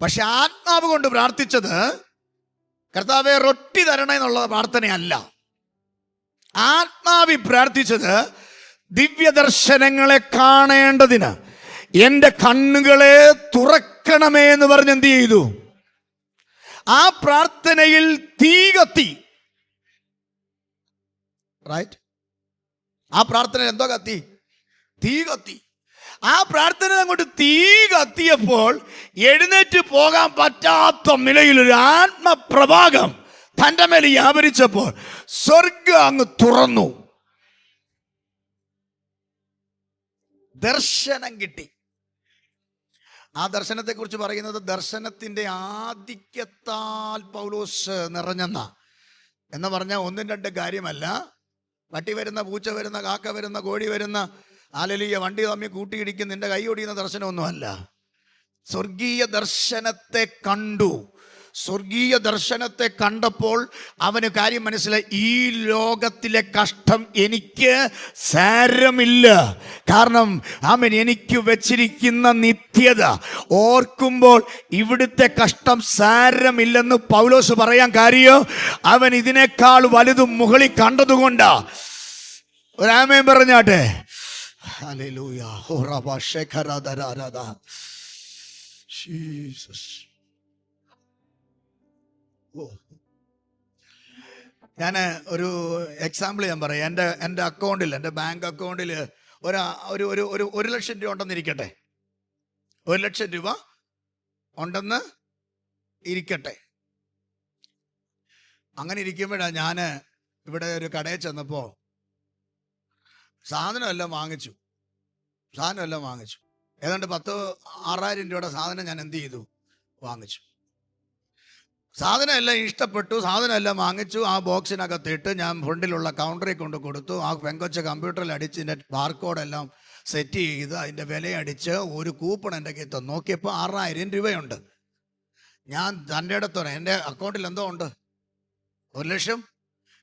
പക്ഷെ ആത്മാവ് കൊണ്ട് പ്രാർത്ഥിച്ചത് കർത്താവെ റൊട്ടി തരണേ എന്നുള്ള പ്രാർത്ഥനയല്ല. ആത്മാവി പ്രാർത്ഥിച്ചത് ദിവ്യദർശനങ്ങളെ കാണേണ്ടതിന് എൻ്റെ കണ്ണുകളെ തുറക്കണമേ എന്ന് പറഞ്ഞ് എന്ത് ചെയ്തു? ആ പ്രാർത്ഥനയിൽ തീ കത്തി. റൈറ്റ്? ആ പ്രാർത്ഥനയിൽ എന്തോ കത്തി? തീ കത്തി. ആ പ്രാർത്ഥന അങ്ങോട്ട് തീ കത്തിയപ്പോൾ എഴുന്നേറ്റ് പോകാൻ പറ്റാത്ത നിലയിലൊരു ആത്മപ്രഭാകം തൻ്റെ മേൽ വ്യാപരിച്ചപ്പോൾ സ്വർഗം അങ്ങ് തുറന്നു. ദർശനം കിട്ടി. ആ ദർശനത്തെക്കുറിച്ച് പറയുന്നത് ദർശനത്തിന്റെ ആധിക്യത്താൽ പൗലോസ് നിറഞ്ഞെന്ന എന്ന് പറഞ്ഞാൽ 1-2 കാര്യമല്ല. പട്ടി വരുന്ന, പൂച്ച വരുന്ന, കാക്ക വരുന്ന, കോഴി വരുന്ന, ഹല്ലേലൂയ വണ്ടി തമ്മിൽ കൂട്ടിയിടിക്കുന്ന, നിന്റെ കൈ ഒടിയുന്ന ദർശനമൊന്നുമല്ല. സ്വർഗീയ ദർശനത്തെ കണ്ടു. സ്വർഗീയ ദർശനത്തെ കണ്ടപ്പോൾ അവന് കാര്യം മനസ്സിലായി, ഈ ലോകത്തിലെ കഷ്ടം എനിക്ക് സാരമില്ല. കാരണം അവൻ എനിക്ക് വെച്ചിരിക്കുന്ന നിത്യത ഓർക്കുമ്പോൾ ഇവിടുത്തെ കഷ്ടം സാരമില്ലെന്ന് പൗലോസ് പറയാൻ കാര്യം അവൻ ഇതിനേക്കാൾ വലുതും മുകളിൽ കണ്ടതുകൊണ്ടാ. ഒരു ആമേൻ പറഞ്ഞാട്ടെ. ഹല്ലേലൂയ. ഹോറബ ശേഖരദരാദ ജീസസ്. ഞാൻ ഒരു എക്സാമ്പിൾ ഞാൻ പറയാം. എൻ്റെ അക്കൗണ്ടിൽ, എൻ്റെ ബാങ്ക് അക്കൗണ്ടിൽ ഒരു ലക്ഷം രൂപ ഉണ്ടെന്നിരിക്കട്ടെ. 1 ലക്ഷം രൂപ ഉണ്ടെന്ന് ഇരിക്കട്ടെ. അങ്ങനെ ഇരിക്കുമ്പോഴാണ് ഞാൻ ഇവിടെ ഒരു കടയിൽ ചെന്നപ്പോൾ സാധനമെല്ലാം വാങ്ങിച്ചു. ഏതാണ്ട് 10,000-6,000 രൂപയുടെ സാധനം ഞാൻ എന്ത് ചെയ്തു? വാങ്ങിച്ചു. സാധനം എല്ലാം ഇഷ്ടപ്പെട്ടു, സാധനം എല്ലാം വാങ്ങിച്ചു. ആ ബോക്സിനകത്തിട്ട് ഞാൻ ഫ്രണ്ടിലുള്ള കൗണ്ടറിൽ കൊണ്ട് കൊടുത്തു. ആ പെങ്കൊച്ച കമ്പ്യൂട്ടറിൽ അടിച്ച് ഇതിൻ്റെ ബാർകോഡെല്ലാം സെറ്റ് ചെയ്ത് അതിൻ്റെ വിലയടിച്ച് ഒരു കൂപ്പൺ എൻ്റെ കയ്യിൽ തന്നു. നോക്കിയപ്പോൾ 6,000 രൂപയുണ്ട്. ഞാൻ തൻ്റെ ഇടത്തോടെ, എൻ്റെ അക്കൗണ്ടിൽ എന്തോ ഉണ്ട് 1 ലക്ഷം.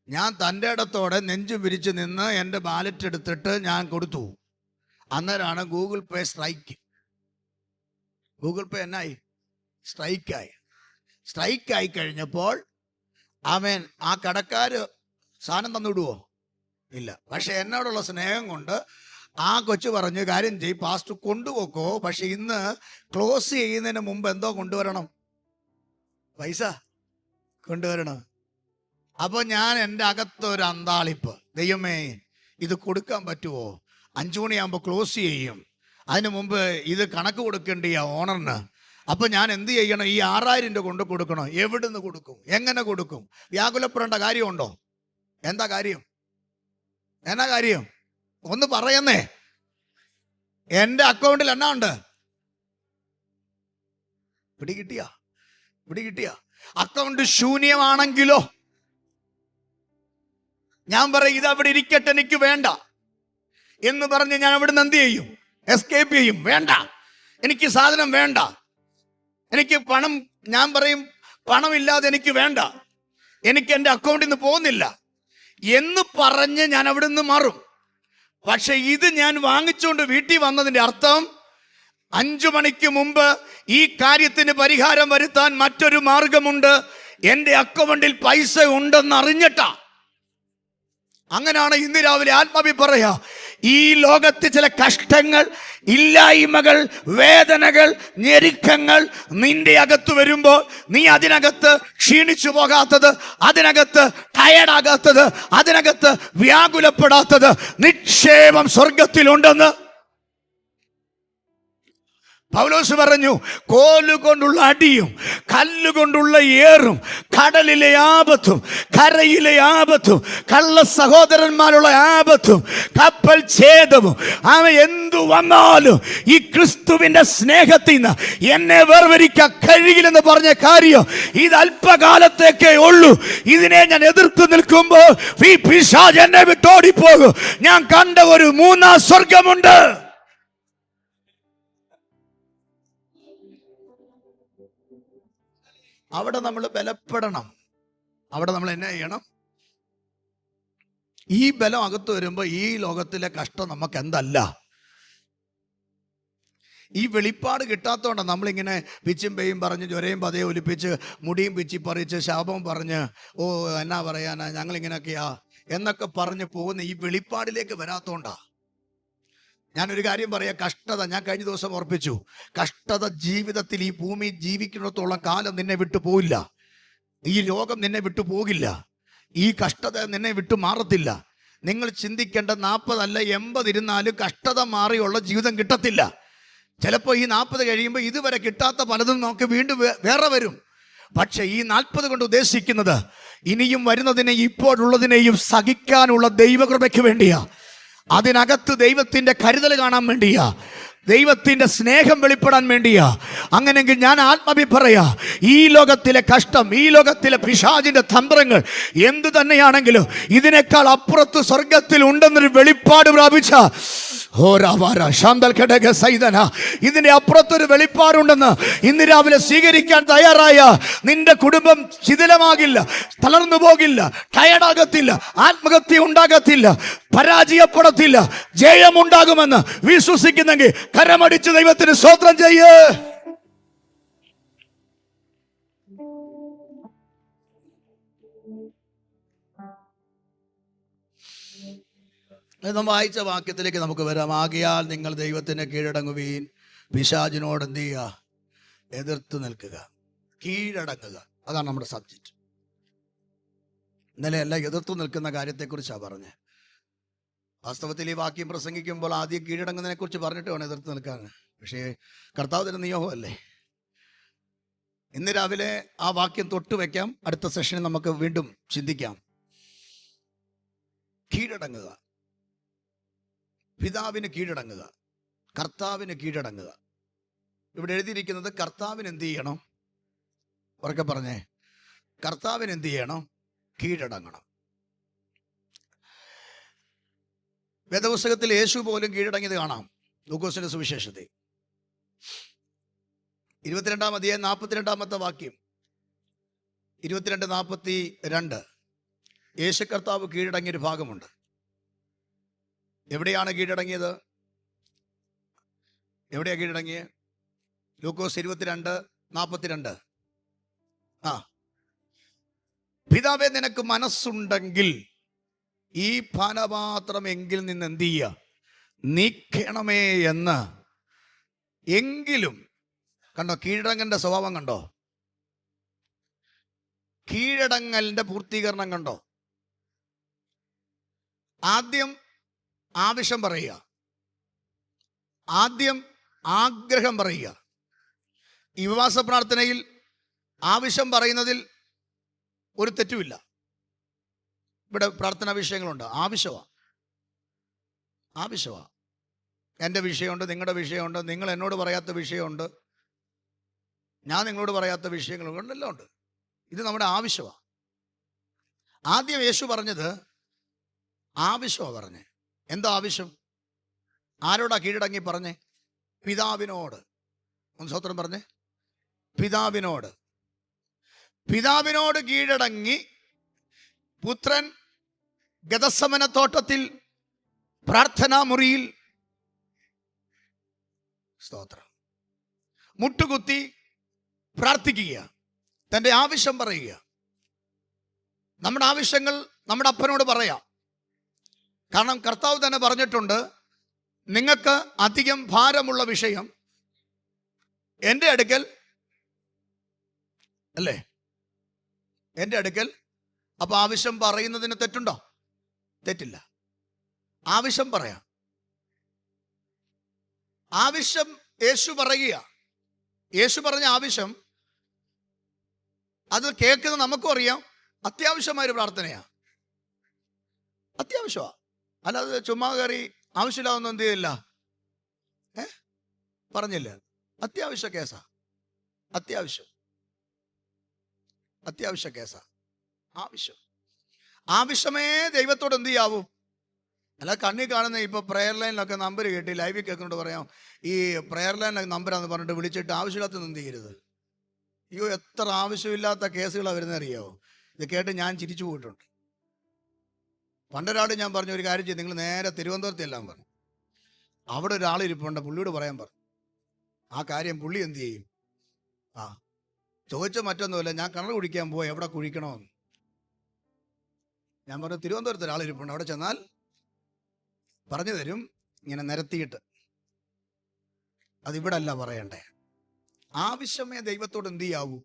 ഞാൻ തൻ്റെ ഇടത്തോടെ നെഞ്ചു വിരിച്ച് നിന്ന് എൻ്റെ ബാലറ്റ് എടുത്തിട്ട് ഞാൻ കൊടുത്തു. അന്നേരമാണ് ഗൂഗിൾ പേ സ്ട്രൈക്ക്. ഗൂഗിൾ പേ എന്നായി? സ്ട്രൈക്കായി കഴിഞ്ഞപ്പോൾ അവൻ, ആ കടക്കാർ സാധനം തന്നിടുവോ? ഇല്ല. പക്ഷെ എന്നോടുള്ള സ്നേഹം കൊണ്ട് ആ കൊച്ചു പറഞ്ഞു, കാര്യം ചെയ്യ്, പാസ്റ്റർ കൊണ്ടുപോക്കോ, പക്ഷെ ഇന്ന് ക്ലോസ് ചെയ്യുന്നതിന് മുമ്പ് എന്തോ കൊണ്ടുവരണം, പൈസ കൊണ്ടുവരണം. അപ്പോൾ ഞാൻ എൻ്റെ അകത്തൊരു അന്താളിപ്പ്, ദൈവമേ ഇത് കൊടുക്കാൻ പറ്റുമോ? 5 മണിയാകുമ്പോൾ ക്ലോസ് ചെയ്യും, അതിന് മുമ്പ് ഇത് കണക്ക് കൊടുക്കേണ്ടിയ ഓണറിന്. അപ്പൊ ഞാൻ എന്ത് ചെയ്യണം? ഈ 6000 രൂപ കൊണ്ട് കൊടുക്കണം. എവിടുന്ന് കൊടുക്കും? എങ്ങനെ കൊടുക്കും? വ്യാകുലപ്പെടേണ്ട കാര്യമുണ്ടോ? എന്താ കാര്യം? എന്നാ കാര്യം? ഒന്ന് പറയുന്നേ. എന്റെ അക്കൗണ്ടിൽ എന്നാ ഉണ്ട്? പിടികിട്ടിയ അക്കൗണ്ട് ശൂന്യമാണെങ്കിലോ ഞാൻ പറയും ഇതവിടെ ഇരിക്കട്ടെ, എനിക്ക് വേണ്ട എന്ന് പറഞ്ഞ് ഞാൻ അവിടുന്ന് എന്ത് ചെയ്യും? എസ്കേപ്പ് ചെയ്യും. വേണ്ട, എനിക്ക് സാധനം വേണ്ട, എനിക്ക് പണം, ഞാൻ പറയും പണമില്ലാതെ എനിക്ക് വേണ്ട, എനിക്ക് എൻ്റെ അക്കൗണ്ടിൽ നിന്ന് പോകുന്നില്ല എന്ന് പറഞ്ഞ് ഞാൻ അവിടുന്ന് മാറും. പക്ഷെ ഇത് ഞാൻ വാങ്ങിച്ചുകൊണ്ട് വീട്ടിൽ വന്നതിന്റെ അർത്ഥം 5 മണിക്ക് മുമ്പ് ഈ കാര്യത്തിന് പരിഹാരം വരുത്താൻ മറ്റൊരു മാർഗമുണ്ട്, എൻ്റെ അക്കൗണ്ടിൽ പൈസ ഉണ്ടെന്ന് അറിഞ്ഞിട്ടാ. അങ്ങനെയാണ് ഇന്ന് രാവിലെ ആത്മാവി പറയാ, ഈ ലോകത്ത് ചില കഷ്ടങ്ങൾ, ഇല്ലായ്മകൾ, വേദനകൾ, ഞെരുക്കങ്ങൾ നിന്റെ അകത്ത് വരുമ്പോൾ നീ അതിനകത്ത് ക്ഷീണിച്ചു പോകാത്തത്, അതിനകത്ത് ടയർഡാകാത്തത്, അതിനകത്ത് വ്യാകുലപ്പെടാത്തത് നിക്ഷേപം സ്വർഗത്തിലുണ്ടെന്ന് പൗലോസ് പറഞ്ഞു. കോലുകൊണ്ടുള്ള അടിയും കല്ലുകൊണ്ടുള്ള ഏറും, കടലിലെ ആപത്തും കരയിലെ ആപത്തും കള്ള സഹോദരന്മാരുള്ള ആപത്തും കപ്പൽ ഛേദവും അവ എന്തു വന്നാലും ഈ ക്രിസ്തുവിന്റെ സ്നേഹത്തിൽ നിന്ന് എന്നെ വേർതിരിക്കാൻ കഴിയില്ലെന്ന് പറഞ്ഞ കാര്യം ഇത് അല്പകാലത്തേക്കേ ഉള്ളൂ. ഇതിനെ ഞാൻ എതിർത്ത് നിൽക്കുമ്പോൾ ഈ പിശാച് എന്നെ വിട്ടോടിപ്പോകും. ഞാൻ കണ്ട ഒരു 3-ാം സ്വർഗമുണ്ട്. അവിടെ നമ്മൾ ബലപ്പെടണം. അവിടെ നമ്മൾ എന്നാ ചെയ്യണം? ഈ ബലം അകത്ത് വരുമ്പോൾ ഈ ലോകത്തിലെ കഷ്ടം നമുക്ക് എന്തല്ല. ഈ വെളിപ്പാട് കിട്ടാത്തതുകൊണ്ടാണ് നമ്മളിങ്ങനെ പിച്ചും പെയ്യും പറഞ്ഞ് ജ്വരയും പതയും ഒലിപ്പിച്ച് മുടിയും പിച്ചി പറിച്ച് ശാപം പറഞ്ഞ് ഓ എന്നാ പറയാനാ ഞങ്ങളിങ്ങനെയൊക്കെയാ എന്നൊക്കെ പറഞ്ഞ് പോകുന്ന ഈ വെളിപ്പാടിലേക്ക് വരാത്തോണ്ടാ. ഞാനൊരു കാര്യം പറയാം, കഷ്ടത ഞാൻ കഴിഞ്ഞ ദിവസം ഓർപ്പിച്ചു. കഷ്ടത ജീവിതത്തിൽ ഈ ഭൂമി ജീവിക്കുന്നിടത്തോളം കാലം നിന്നെ വിട്ടു പോയില്ല. ഈ രോഗം നിന്നെ വിട്ടു പോകില്ല. ഈ കഷ്ടത നിന്നെ വിട്ടു മാറത്തില്ല. നിങ്ങൾ ചിന്തിക്കേണ്ട 40 അല്ല 80 ഇരുന്നാലും കഷ്ടത മാറിയുള്ള ജീവിതം കിട്ടത്തില്ല. ചിലപ്പോൾ ഈ 40 കഴിയുമ്പോൾ ഇതുവരെ കിട്ടാത്ത പലതും നമുക്ക് വീണ്ടും വേറെ വരും. പക്ഷെ ഈ 40 കൊണ്ട് ഉദ്ദേശിക്കുന്നത് ഇനിയും വരുന്നതിനെയും ഇപ്പോഴുള്ളതിനെയും സഹിക്കാനുള്ള ദൈവകൃപയ്ക്ക് വേണ്ടിയാ. അതിനകത്ത് ദൈവത്തിന്റെ കരുതൽ കാണാൻ വേണ്ടിയാ, ദൈവത്തിന്റെ സ്നേഹം വെളിപ്പെടാൻ വേണ്ടിയാ. അങ്ങനെങ്കിൽ ഞാൻ ആത്മാവി പറയാ, ഈ ലോകത്തിലെ കഷ്ടം, ഈ ലോകത്തിലെ പിശാചിന്റെ തന്ത്രങ്ങൾ എന്തു തന്നെയാണെങ്കിലും ഇതിനേക്കാൾ അപ്പുറത്ത് സ്വർഗത്തിൽ ഉണ്ടെന്നൊരു വെളിപ്പാട് പ്രാപിച്ച ഇതിന്റെ അപ്പുറത്തൊരു വെളിപ്പാടുണ്ടെന്ന് ഇന്ന് രാവിലെ സ്വീകരിക്കാൻ തയ്യാറായ നിന്റെ കുടുംബം ശിഥിലമാകില്ല, തളർന്നു പോകില്ല, ടയർഡാകത്തില്ല, ആത്മഹത്യ ഉണ്ടാകത്തില്ല, പരാജയപ്പെടത്തില്ല, ജയമുണ്ടാകുമെന്ന് വിശ്വസിക്കുന്നെങ്കിൽ കരമടിച്ച് ദൈവത്തിന് സ്തോത്രം ചെയ്യ്. നാം വായിച്ച വാക്യത്തിലേക്ക് നമുക്ക് വരാം. ആകയാൽ നിങ്ങൾ ദൈവത്തിന് കീഴടങ്ങുവീൻ, പിശാചിനോട് എന്ത് ചെയ്യുക? എതിർത്ത് നിൽക്കുക, കീഴടങ്ങുക. അതാണ് നമ്മുടെ സബ്ജക്റ്റ്. ഇന്നലെ എല്ലാം എതിർത്ത് നിൽക്കുന്ന കാര്യത്തെക്കുറിച്ചാണ് പറഞ്ഞത്. വാസ്തവത്തിൽ ഈ വാക്യം പ്രസംഗിക്കുമ്പോൾ ആദ്യം കീഴടങ്ങുന്നതിനെ കുറിച്ച് പറഞ്ഞിട്ട് വേണം എതിർത്ത് നിൽക്കാൻ. പക്ഷേ കർത്താവ് തരുന്ന നിയോഗമല്ലേ. ഇന്ന് രാവിലെ ആ വാക്യം തൊട്ട് വയ്ക്കാം. അടുത്ത സെഷനിൽ നമുക്ക് വീണ്ടും ചിന്തിക്കാം. കീഴടങ്ങുക, പിതാവിന് കീഴടങ്ങുക, കർത്താവിന് കീഴടങ്ങുക. ഇവിടെ എഴുതിയിരിക്കുന്നത് കർത്താവിന് എന്ത് ചെയ്യണം? ഉറക്കെ പറഞ്ഞേ, കർത്താവിന് എന്ത് ചെയ്യണം? കീഴടങ്ങണം. വേദപുസ്തകത്തിൽ യേശു പോലും കീഴടങ്ങിയത് കാണാം. ലൂക്കോസിന്റെ സുവിശേഷത്തിൽ 22-ാം അധ്യായം 42-ാമത്തെ വാക്യം, 22-42 യേശു കർത്താവ് കീഴടങ്ങിയൊരു ഭാഗമുണ്ട്. എവിടെയാണ് കീഴടങ്ങിയത്? എവിടെയാ കീഴടങ്ങിയത്? ലൂക്കോസ് 22:42. പിതാവേ, നിനക്ക് മനസ്സുണ്ടെങ്കിൽ ഈ പാനപാത്രം എങ്കിൽ നിന്ന് എന്ത് ചെയ്യുക? നീക്കണമേ എന്ന്. എങ്കിലും കണ്ടോ കീഴടങ്ങലിന്റെ സ്വഭാവം കണ്ടോ? കീഴടങ്ങലിന്റെ പൂർത്തീകരണം കണ്ടോ? ആദ്യം ആവശ്യം പറയുക, ആദ്യം ആഗ്രഹം പറയുക, ഈ ഉപവാസ പ്രാർത്ഥനയിൽ ആവശ്യം പറയുന്നതിൽ ഒരു തെറ്റുമില്ല. ഇവിടെ പ്രാർത്ഥനാ വിഷയങ്ങളുണ്ട്. ആവശ്യമാണ്. എൻ്റെ വിഷയമുണ്ട്, നിങ്ങളുടെ വിഷയമുണ്ട്, നിങ്ങൾ എന്നോട് പറയാത്ത വിഷയമുണ്ട്, ഞാൻ നിങ്ങളോട് പറയാത്ത വിഷയങ്ങളുണ്ട്, എല്ലാം ഉണ്ട്. ഇത് നമ്മുടെ ആവശ്യമാണ്. ആദ്യം യേശു പറഞ്ഞത് ആവശ്യമാണ് പറഞ്ഞേ. എന്താ ആവശ്യം? ആരോടാ കീഴടങ്ങി പറഞ്ഞേ? പിതാവിനോട്. ഒന്ന് സ്തോത്രം പറഞ്ഞേ. പിതാവിനോട് കീഴടങ്ങി പുത്രൻ ഗെത്സമന തോട്ടത്തിൽ പ്രാർത്ഥനാ മുറിയിൽ സ്തോത്രം മുട്ടുകുത്തി പ്രാർത്ഥിക്കുക, തൻ്റെ ആവശ്യം പറയുക. നമ്മുടെ ആവശ്യങ്ങൾ നമ്മുടെ അപ്പനോട് പറയാം. കാരണം കർത്താവ് തന്നെ പറഞ്ഞിട്ടുണ്ട്, നിങ്ങൾക്ക് അധികം ഭാരമുള്ള വിഷയം എൻ്റെ അടുക്കൽ അല്ലേ, എൻ്റെ അടുക്കൽ. അപ്പൊ ആവശ്യം പറയുന്നതിന് തെറ്റുണ്ടോ? തെറ്റില്ല. ആവശ്യം പറയാം. ആവശ്യം യേശു പറയുക. യേശു പറഞ്ഞ ആവശ്യം അത് കേൾക്കുന്ന നമുക്കും അറിയാം, അത്യാവശ്യമായൊരു പ്രാർത്ഥനയാണ്. അത്യാവശ്യമാണ്. അല്ലാതെ ചുമ്മാ കയറി ആവശ്യമില്ലാതൊന്നും എന്ത് ചെയ്യില്ല. പറഞ്ഞില്ല. അത്യാവശ്യ കേസാ. അത്യാവശ്യ കേസാ. ആവശ്യമേ ദൈവത്തോട് എന്ത് ചെയ്യാവൂ. അല്ല കണ്ണി കാണുന്ന ഇപ്പൊ പ്രെയർ ലൈനിലൊക്കെ നമ്പർ കേട്ടി ലൈവിൽ കേൾക്കുന്നോട് പറയാം, ഈ പ്രെയർ ലൈനിലൊക്കെ നമ്പറാന്ന് പറഞ്ഞിട്ട് വിളിച്ചിട്ട് ആവശ്യമില്ലാത്ത എന്ത് ചെയ്യരുത്. അയ്യോ, എത്ര ആവശ്യമില്ലാത്ത കേസുകളാണ് വരുന്നത് അറിയാവോ. ഇത് കേട്ട് ഞാൻ ചിരിച്ചു പോയിട്ടുണ്ട്. പണ്ടൊരാൾ ഞാൻ പറഞ്ഞു, ഒരു കാര്യം ചെയ്ത് നിങ്ങൾ നേരെ തിരുവനന്തപുരത്ത് എല്ലാം പറഞ്ഞു. അവിടെ ഒരാളിരിപ്പുണ്ട്, പുള്ളിയോട് പറയാൻ പറഞ്ഞു. ആ കാര്യം പുള്ളി എന്ത് ചെയ്യും? ചോദിച്ച മറ്റൊന്നുമില്ല, ഞാൻ കിണർ കുടിക്കാൻ പോയി, എവിടെ കുഴിക്കണമെന്ന്. ഞാൻ പറഞ്ഞു തിരുവനന്തപുരത്ത് ഒരാളിരിപ്പുണ്ട്, അവിടെ ചെന്നാൽ പറഞ്ഞു തരും, ഇങ്ങനെ നിരത്തിയിട്ട്. അതിവിടെ അല്ല പറയണ്ടേ. ആവശ്യമേ ദൈവത്തോട് എന്ത് ചെയ്യാവൂ.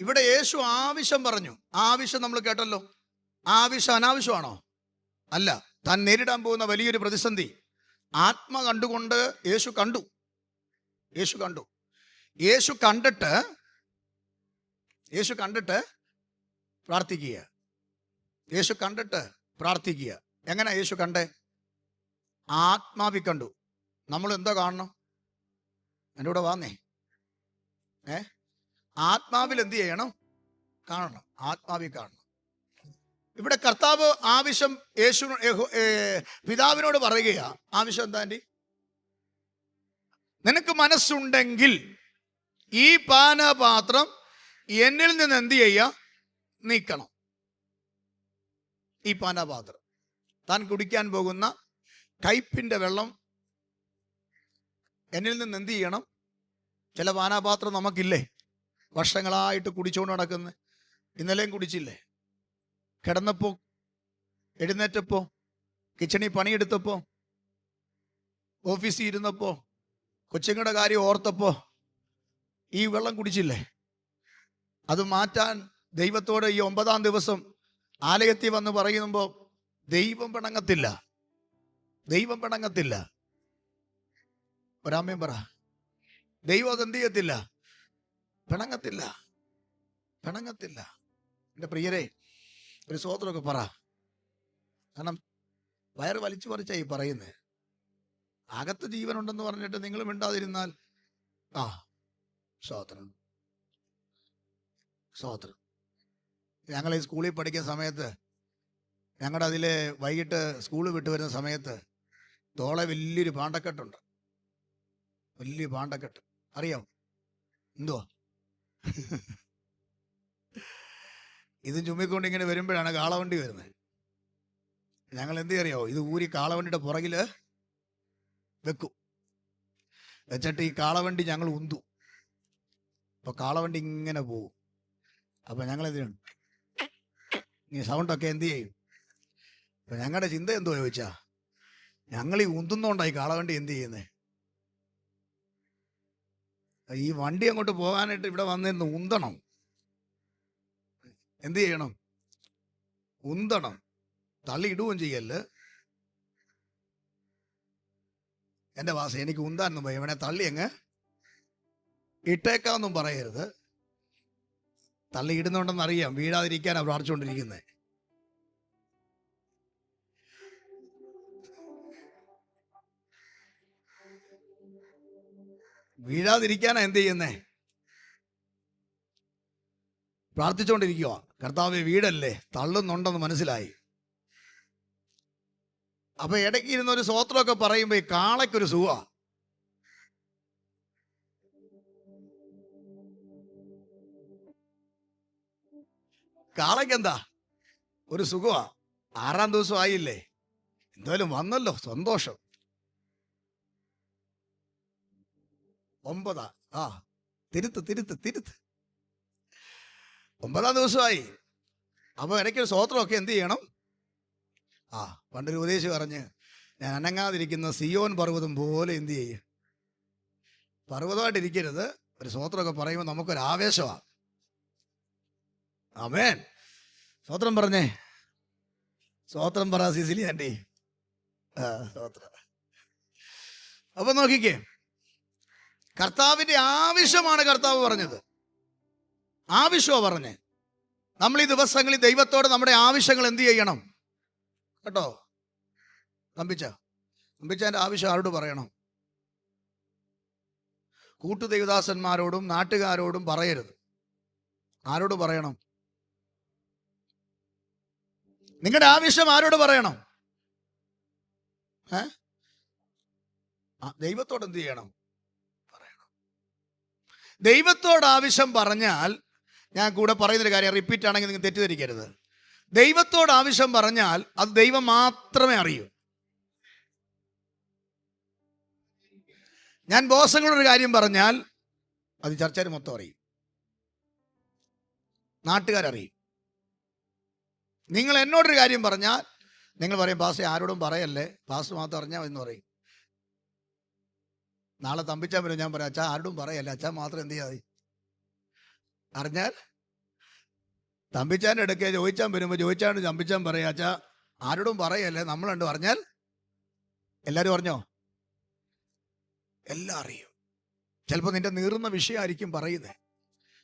ഇവിടെ യേശു ആവശ്യം പറഞ്ഞു. ആവശ്യം നമ്മൾ കേട്ടല്ലോ. ആവശ്യം അനാവശ്യമാണോ? അല്ല. താൻ നേരിടാൻ പോകുന്ന വലിയൊരു പ്രതിസന്ധി ആത്മ കണ്ടുകൊണ്ട് യേശു കണ്ടു. യേശു കണ്ടിട്ട് പ്രാർത്ഥിക്കുക. എങ്ങനെ യേശു കണ്ടേ? ആത്മാവിൽ കണ്ടു. നമ്മൾ എന്താ കാണണം? എൻ്റെ കൂടെ വാന്നേ. ആത്മാവിൽ എന്ത് ചെയ്യണം? കാണണം. ആത്മാവിൽ കാണണം. ഇവിടെ കർത്താവ് ആവശ്യം പിതാവിനോട് പറയുകയാ. ആവശ്യം എന്താ? ആൻറ്റി, നിനക്ക് മനസ്സുണ്ടെങ്കിൽ ഈ പാനപാത്രം എന്നിൽ നിന്ന് എന്ത് ചെയ്യുക? നീക്കണം. ഈ പാനപാത്രം, താൻ കുടിക്കാൻ പോകുന്ന കയ്പിന്റെ വെള്ളം എന്നിൽ നിന്ന് എന്ത് ചെയ്യണം? ചില പാനപാത്രം നമുക്കില്ലേ, വർഷങ്ങളായിട്ട് കുടിച്ചുകൊണ്ട് നടക്കുന്നത്. ഇന്നലെയും കുടിച്ചില്ലേ? കിടന്നപ്പോ, എഴുന്നേറ്റപ്പോ, കിച്ചണിൽ പണിയെടുത്തപ്പോ, ഓഫീസിൽ ഇരുന്നപ്പോ, കൊച്ചുങ്ങളുടെ കാര്യം ഓർത്തപ്പോ ഈ വെള്ളം കുടിച്ചില്ലേ? അത് മാറ്റാൻ ദൈവത്തോട് ഈ 9-ാം ദിവസം ആലയത്തിൽ വന്ന് പറയുമ്പോൾ ദൈവം പിണങ്ങത്തില്ല. ഒരാമയും പറ. ദൈവം അതെന്ത് ചെയ്യത്തില്ല? പിണങ്ങത്തില്ല. എൻ്റെ പ്രിയരെ, ഒരു സ്വോത്രമൊക്കെ പറ. കാരണം വയറ് വലിച്ചു പറിച്ചായി പറയുന്നത്. അകത്ത് ജീവനുണ്ടെന്ന് പറഞ്ഞിട്ട് നിങ്ങൾ മിണ്ടാതിരുന്നാൽ സ്വോത്രം. ഞങ്ങൾ ഈ സ്കൂളിൽ പഠിക്കുന്ന സമയത്ത്, ഞങ്ങളുടെ അതിലെ വൈകിട്ട് സ്കൂൾ വിട്ട് വരുന്ന സമയത്ത് തോളെ വലിയൊരു പാണ്ടക്കെട്ടുണ്ട്. വലിയ പാണ്ടക്കെട്ട് അറിയാം എന്തുവാ? ഇതും ചുമ്മിക്കൊണ്ട് ഇങ്ങനെ വരുമ്പോഴാണ് കാളവണ്ടി വരുന്നത്. ഞങ്ങൾ എന്ത് അറിയാമോ? ഇത് ഊരി കാളവണ്ടിയുടെ പുറകില് വെച്ചിട്ട് ഈ കാളവണ്ടി ഞങ്ങൾ ഉന്തു. അപ്പൊ കാളവണ്ടി ഇങ്ങനെ പോവും. അപ്പൊ ഞങ്ങൾ എന്ത് ചെയ്യണം? ഈ സൗണ്ടൊക്കെ എന്ത് ചെയ്യും? അപ്പൊ ഞങ്ങളുടെ ചിന്ത എന്തോ ചോദിച്ചാ, ഞങ്ങൾ ഈ ഉന്തുന്നോണ്ടായി കാളവണ്ടി എന്ത് ചെയ്യുന്നേ? ഈ വണ്ടി അങ്ങോട്ട് പോകാനായിട്ട് ഇവിടെ വന്നിരുന്ന് ഉന്തണം. എന്ത് ചെയ്യണം? ഉന്തണം. തള്ളി ഇടുകയും ചെയ്യല്. എൻ്റെ ഭാഷ എനിക്ക് ഉന്താനൊന്നും പോയി, ഇവനെ തള്ളി അങ്ങ് ഇട്ടേക്കാന്നും പറയരുത്. തള്ളി ഇടുന്നുണ്ടെന്ന് അറിയാം, വീഴാതിരിക്കാനാണ് പ്രാർത്ഥിച്ചുകൊണ്ടിരിക്കുന്നത്. വീഴാതിരിക്കാനാ എന്ത് ചെയ്യുന്നേ? പ്രാർത്ഥിച്ചുകൊണ്ടിരിക്കുക. കർത്താവേ വീടല്ലേ, തള്ളുന്നുണ്ടെന്ന് മനസ്സിലായി. അപ്പൊ ഇടയ്ക്ക് ഇരുന്ന ഒരു സ്വോത്രമൊക്കെ പറയുമ്പോ ഈ കാളയ്ക്കൊരു സുഖ. കാളയ്ക്കെന്താ ഒരു സുഖമാ. 6-ാം ദിവസം ആയില്ലേ, എന്തായാലും വന്നല്ലോ, സന്തോഷം. 9 ആ തിരുത്ത് 9-ാം ദിവസമായി. അപ്പൊ ഇടയ്ക്കൊരു സ്വോത്രമൊക്കെ എന്ത് ചെയ്യണം? പണ്ടൊരു ഉപദേശി പറഞ്ഞ്, ഞാൻ അനങ്ങാതിരിക്കുന്ന സിയോൻ പർവ്വതം പോലെ എന്ത് ചെയ്യും, പർവ്വതമായിട്ടിരിക്കരുത്. ഒരു സ്വോത്രമൊക്കെ പറയുമ്പോൾ നമുക്കൊരു ആവേശമാണ്. ആമേൻ. സ്വോത്രം പറഞ്ഞേ, സ്വോത്രം പറ സിസിലി ആൻറ്റി. സ്വോത്രം. അപ്പൊ നോക്കിക്കേ, കർത്താവിന്റെ ആവശ്യമാണ് കർത്താവ് പറഞ്ഞത്. ആവശ്യമാണ് പറഞ്ഞേ. നമ്മൾ ഈ ദിവസങ്ങളിൽ ദൈവത്തോട് നമ്മുടെ ആവശ്യങ്ങൾ എന്ത് ചെയ്യണം കേട്ടോ? തമ്പിച്ചാൻ്റെ ആവശ്യം ആരോട് പറയണം? കൂട്ടുദൈവദാസന്മാരോടും നാട്ടുകാരോടും പറയരുത്. ആരോട് പറയണം? നിങ്ങളുടെ ആവശ്യം ആരോട് പറയണം? ദൈവത്തോട് എന്ത് ചെയ്യണം? പറയണം. ദൈവത്തോട് ആവശ്യം പറഞ്ഞാൽ, ഞാൻ കൂടെ പറയുന്നൊരു കാര്യം റിപ്പീറ്റ് ആണെങ്കിൽ നിങ്ങൾ തെറ്റിദ്ധരിക്കരുത്. ദൈവത്തോട് ആവശ്യം പറഞ്ഞാൽ അത് ദൈവം മാത്രമേ അറിയൂ. ഞാൻ ബോസങ്ങളോടൊരു കാര്യം പറഞ്ഞാൽ അത് ചർച്ചയിൽ മൊത്തം അറിയും, നാട്ടുകാരറിയും. നിങ്ങൾ എന്നോടൊരു കാര്യം പറഞ്ഞാൽ നിങ്ങൾ പറയും, പാസ്റ്റർ ആരോടും പറയല്ലേ, പാസ്റ്റർ മാത്രം അറിഞ്ഞാൽ എന്ന് പറയും. നാളെ തമ്പിച്ചാൻ വരും, ഞാൻ പറയാം, അച്ഛാ ആരോടും പറയല്ല, അച്ഛാ മാത്രം എന്ത് ചെയ്യാതെ അറിഞ്ഞാൽ. തമ്പിച്ചാൻ്റെ ഇടയ്ക്ക് ചോദിച്ചാൻ വരുമ്പോൾ ചോദിച്ചാണ്ട് തമ്പിച്ചാൻ പറയാം, അച്ഛാ ആരോടും പറയല്ലേ, നമ്മൾ കണ്ടു പറഞ്ഞാൽ എല്ലാവരും അറിഞ്ഞോ? എല്ലാം അറിയും. ചിലപ്പോൾ നിന്റെ നീറുന്ന വിഷയമായിരിക്കും പറയുന്നത്,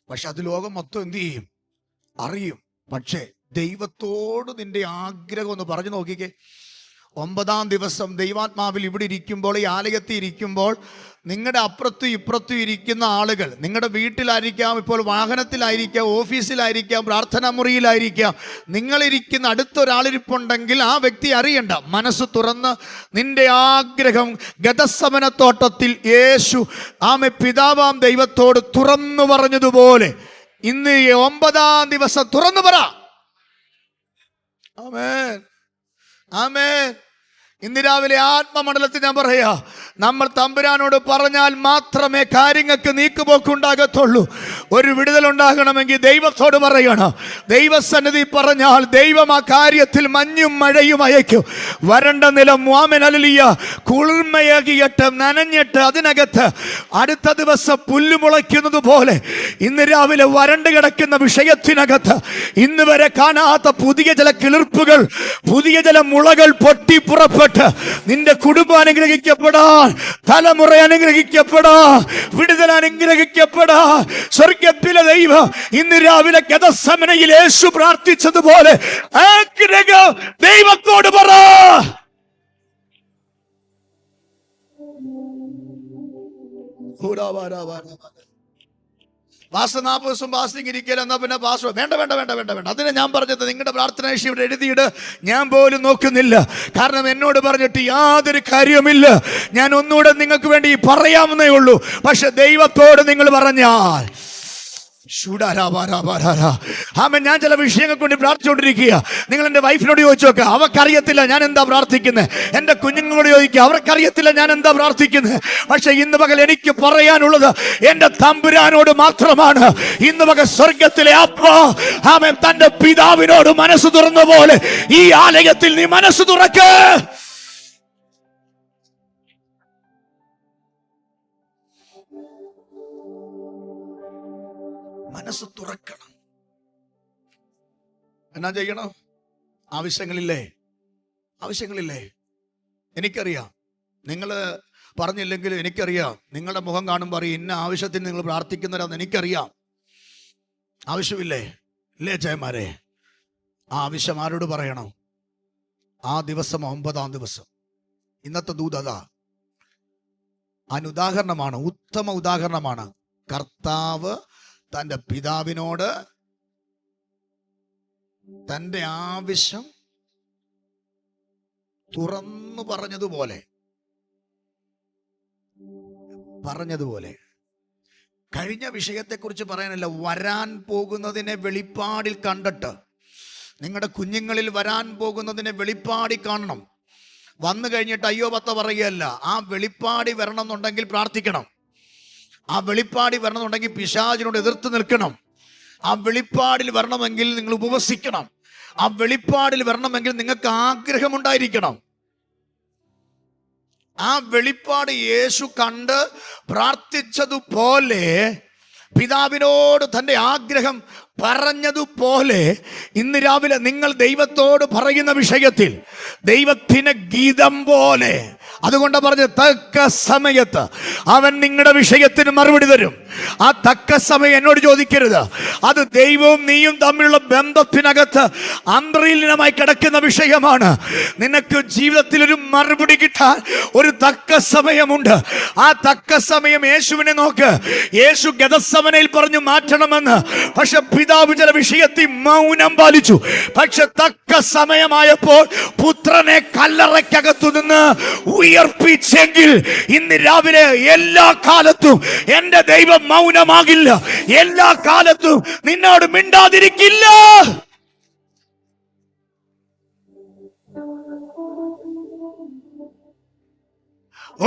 പക്ഷെ അത് ലോകം മൊത്തം എന്ത് ചെയ്യും? അറിയും. പക്ഷേ ദൈവത്തോട് നിന്റെ ആഗ്രഹം ഒന്ന് പറഞ്ഞു നോക്കിക്കേ. 9-ാം ദിവസം ദൈവാത്മാവിൽ ഇവിടെ ഇരിക്കുമ്പോൾ, ഈ ആലയത്തിൽ ഇരിക്കുമ്പോൾ, നിങ്ങളുടെ അപ്പുറത്തും ഇപ്പുറത്തും ഇരിക്കുന്ന ആളുകൾ, നിങ്ങളുടെ വീട്ടിലായിരിക്കാം, ഇപ്പോൾ വാഹനത്തിലായിരിക്കാം, ഓഫീസിലായിരിക്കാം, പ്രാർത്ഥനാ മുറിയിലായിരിക്കാം, നിങ്ങളിരിക്കുന്ന അടുത്തൊരാളിരിപ്പുണ്ടെങ്കിൽ ആ വ്യക്തി അറിയണ്ട. മനസ്സ് തുറന്ന് നിന്റെ ആഗ്രഹം ഗതസമനത്തോട്ടത്തിൽ യേശു പിതാവാം ദൈവത്തോട് തുറന്നു പറഞ്ഞതുപോലെ ഇന്ന് 9-ാം ദിവസം തുറന്നു പറ. ആമേൻ, ആമേൻ. ഇന്ന് രാവിലെ ആത്മമണ്ഡലത്തിൽ ഞാൻ പറയാ, നമ്മൾ തമ്പുരാനോട് പറഞ്ഞാൽ മാത്രമേ കാര്യങ്ങൾക്ക് നീക്കുപോക്കുണ്ടാകത്തുള്ളൂ. ഒരു വിടുതലുണ്ടാകണമെങ്കിൽ ദൈവത്തോട് പറയണം. ദൈവസന്നിധി പറഞ്ഞാൽ ദൈവം ആ കാര്യത്തിൽ മഞ്ഞും മഴയും അയക്കും. വരണ്ട നിലം വാമനലിയ കുളിർമയാകിയിട്ട് നനഞ്ഞിട്ട് അതിനകത്ത് അടുത്ത ദിവസം പുല്ല് മുളയ്ക്കുന്നത് പോലെ ഇന്ന് രാവിലെ വരണ്ട് കിടക്കുന്ന വിഷയത്തിനകത്ത് ഇന്ന് വരെ കാണാത്ത പുതിയ ചില കിളിർപ്പുകൾ, പുതിയ ചില മുളകൾ പൊട്ടി പുറപ്പെട്ട് നിന്റെ കുടുംബം അനുഗ്രഹിക്കപ്പെടാൻ, തലമുറ അനുഗ്രഹിക്കപ്പെടാൻ, വിടുതൽ അനുഗ്രഹിക്കപ്പെടാൻ സ്വർഗ്ഗത്തിലെ ദൈവം ഇന്ന് രാവിലെ ഗതസമനയിൽ യേശു പ്രാർത്ഥിച്ചതുപോലെ ആഗ്രഹം ദൈവത്തോട് പറ. പാസ്റ്റർ 40 ദിവസം ഫാസ്റ്റിംഗ് ഇരിക്കല, എന്നാ പിന്നെ പാസ്റ്റർ വേണ്ട. അതിനെ ഞാൻ പറഞ്ഞത്, നിങ്ങളുടെ പ്രാർത്ഥന ഇവിടെ എഴുതിയിട്. ഞാൻ പോലും നോക്കുന്നില്ല, കാരണം എന്നോട് പറഞ്ഞിട്ട് യാതൊരു കാര്യവുമില്ല. ഞാൻ ഒന്നുകൂടെ നിങ്ങൾക്ക് വേണ്ടി പറയാവുന്നേ ഉള്ളൂ. പക്ഷെ ദൈവത്തോട് നിങ്ങൾ പറഞ്ഞാൽ ഞാൻ ചില വിഷയങ്ങൾ കൊണ്ട് പ്രാർത്ഥിച്ചുകൊണ്ടിരിക്കുക. നിങ്ങൾ എൻ്റെ വൈഫിനോട് ചോദിച്ചു നോക്കുക, അവർക്കറിയത്തില്ല ഞാൻ എന്താ പ്രാർത്ഥിക്കുന്നത്. എൻ്റെ കുഞ്ഞുങ്ങളോട് ചോദിക്കുക, അവർക്കറിയത്തില്ല ഞാൻ എന്താ പ്രാർത്ഥിക്കുന്നത്. പക്ഷെ ഇന്ന് പകൽ എനിക്ക് പറയാനുള്ളത് എൻ്റെ തമ്പുരാനോട് മാത്രമാണ്. ഇന്ന് പകൽ സ്വർഗത്തിലെ അപ്പാ ആമേൻ തന്റെ പിതാവിനോട് മനസ്സ് തുറന്ന പോലെ ഈ ആലയത്തിൽ നീ മനസ്സ് തുറക്ക. മനസ്സ് തുറക്കണം. എന്നാ ചെയ്യണം? ആവശ്യങ്ങളില്ലേ? എനിക്കറിയാം നിങ്ങൾ പറഞ്ഞില്ലെങ്കിൽ എനിക്കറിയാം. നിങ്ങളുടെ മുഖം കാണുമ്പോൾ അറിയാം ഇന്ന ആവശ്യത്തിന് നിങ്ങൾ പ്രാർത്ഥിക്കുന്നവരാന്ന് എനിക്കറിയാം. ആവശ്യമില്ലേ? ഇല്ലേ ചായമാരെ? ആ ആവശ്യം ആരോട് പറയണം? ആ ദിവസം 9-ാം ദിവസം. ഇന്നത്തെ ദൂതത അനുദാഹരണമാണ്, ഉത്തമ ഉദാഹരണമാണ്. കർത്താവ് തൻ്റെ പിതാവിനോട് തൻ്റെ ആവശ്യം തുറന്നു പറഞ്ഞതുപോലെ കഴിഞ്ഞ വിഷയത്തെക്കുറിച്ച് പറയാനല്ല, വരാൻ പോകുന്നതിനെ വെളിപ്പാടിൽ കണ്ടിട്ട്, നിങ്ങളുടെ കുഞ്ഞുങ്ങളിൽ വരാൻ പോകുന്നതിനെ വെളിപ്പാടി കാണണം. വന്നു കഴിഞ്ഞിട്ട് അയ്യോ പത്ത പറയുകയല്ല. ആ വെളിപ്പാടി വരണം എന്നുണ്ടെങ്കിൽ പ്രാർത്ഥിക്കണം. ആ വെളിപ്പാടി വരണമെന്നുണ്ടെങ്കിൽ പിശാചിനോട് എതിർത്ത് നിൽക്കണം. ആ വെളിപ്പാടിൽ വരണമെങ്കിൽ നിങ്ങൾ ഉപവസിക്കണം. ആ വെളിപ്പാടിൽ വരണമെങ്കിൽ നിങ്ങൾക്ക് ആഗ്രഹമുണ്ടായിരിക്കണം. ആ വെളിപ്പാട് യേശു കണ്ട് പ്രാർത്ഥിച്ചതുപോലെ, പിതാവിനോട് തൻ്റെ ആഗ്രഹം പറഞ്ഞതുപോലെ, ഇന്ന് രാവിലെ നിങ്ങൾ ദൈവത്തോട് പറയുന്ന വിഷയത്തിൽ ദൈവത്തിന് ഗീതം പോലെ, അതുകൊണ്ട് പറഞ്ഞ് തക്ക സമയത്ത് അവൻ നിങ്ങളുടെ വിഷയത്തിന് മറുപടി തരും. ആ തക്ക സമയം എന്നോട് ചോദിക്കരുത്. അത് ദൈവവും നീയും തമ്മിലുള്ള ബന്ധത്തിനകത്ത് അന്തർലീനമായി കിടക്കുന്ന വിഷയമാണ്. നിനക്ക് ജീവിതത്തിൽ ഒരു മറുപടി കിട്ടാൻ ഒരു തക്ക സമയമുണ്ട്. ആ തക്ക സമയം യേശുവിനെ നോക്ക്. യേശു ഗെത്സമനയിൽ പറഞ്ഞു മാറ്റണമെന്ന്. പക്ഷെ പിതാവ് ചില വിഷയത്തിൽ മൗനം പാലിച്ചു. പക്ഷെ തക്ക സമയമായപ്പോൾ പുത്രനെ കല്ലറയ്ക്കകത്തു നിന്ന് ഉയർപ്പിച്ചെങ്കിൽ ഇന്ന് രാവിലെ എല്ലാ കാലത്തും എന്റെ ദൈവം മൗനമാകില്ല. എല്ലാ കാലത്തും നിന്നോട് മിണ്ടാതിരിക്കില്ല.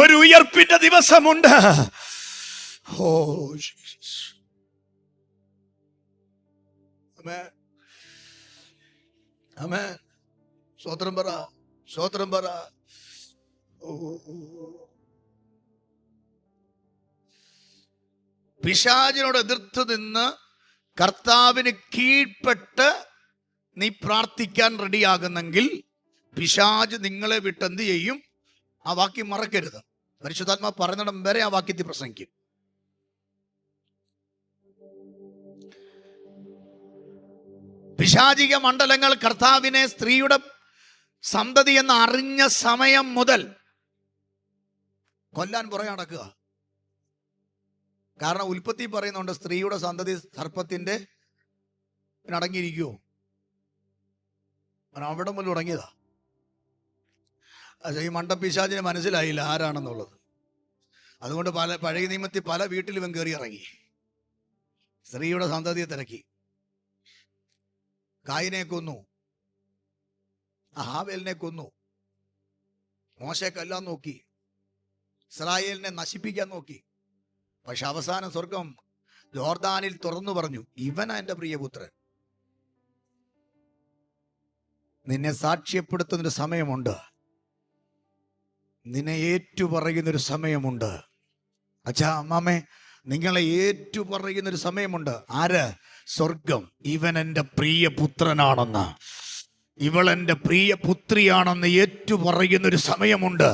ഒരു ഉയർപ്പിന്റെ ദിവസമുണ്ട്. Oh Jesus. ആമേൻ. ആമേൻ. സ്തോത്രം പറ, സ്തോത്രം പറ. പിശാചിനോട് എതിർത്ത് നിന്ന് കർത്താവിന് കീഴ്പ്പെട്ട് നീ പ്രാർത്ഥിക്കാൻ റെഡിയാകുന്നെങ്കിൽ പിശാച് നിങ്ങളെ വിട്ടെന്ത് ചെയ്യും? ആ വാക്യം മറക്കരുത്. പരിശുദ്ധാത്മാ പറഞ്ഞിടം വരെ ആ വാക്യത്തിൽ പ്രസംഗിക്കും. പിശാചിക മണ്ഡലങ്ങൾ കർത്താവിനെ സ്ത്രീയുടെ സന്തതി എന്ന് അറിഞ്ഞ സമയം മുതൽ കൊല്ലാൻ പുറകെ നടക്കുക. കാരണം ഉൽപ്പത്തി പറയുന്നുണ്ട് സ്ത്രീയുടെ സന്തതി സർപ്പത്തിന്റെ അടങ്ങിയിരിക്കുവോ? അവിടെ മുതൽ തുടങ്ങിയതാ. ഈ മണ്ടപ്പിശാചിന് മനസ്സിലായില്ല ആരാണെന്നുള്ളത്. അതുകൊണ്ട് പഴയ നിയമത്തിൽ പല വീട്ടിലും ഇവൻ കയറി ഇറങ്ങി സ്ത്രീയുടെ സന്തതിയെ തിരക്കി. കായിനെ കൊന്നു, ഹാവേലിനെ കൊന്നു, മോശെ കൊല്ലാൻ നോക്കി, ഇസ്രായേലിനെ നശിപ്പിക്കാൻ നോക്കി. പക്ഷെ അവസാനം സ്വർഗം ജോർദാനിൽ തുറന്നു പറഞ്ഞു, ഇവനാ എന്റെ പ്രിയപുത്രൻ. നിന്നെ സാക്ഷ്യപ്പെടുത്തുന്നൊരു സമയമുണ്ട്, നിന്നെ ഏറ്റുപറയുന്നൊരു സമയമുണ്ട്. അച്ഛാ അമ്മാമേ, നിങ്ങളെ ഏറ്റുപറയുന്നൊരു സമയമുണ്ട്. ആര്? സ്വർഗം. ഇവൻ എൻ്റെ പ്രിയപുത്രനാണെന്ന്, ഇവളെൻ്റെ പ്രിയ പുത്രിയാണെന്ന് ഏറ്റുപറയുന്നൊരു സമയമുണ്ട്.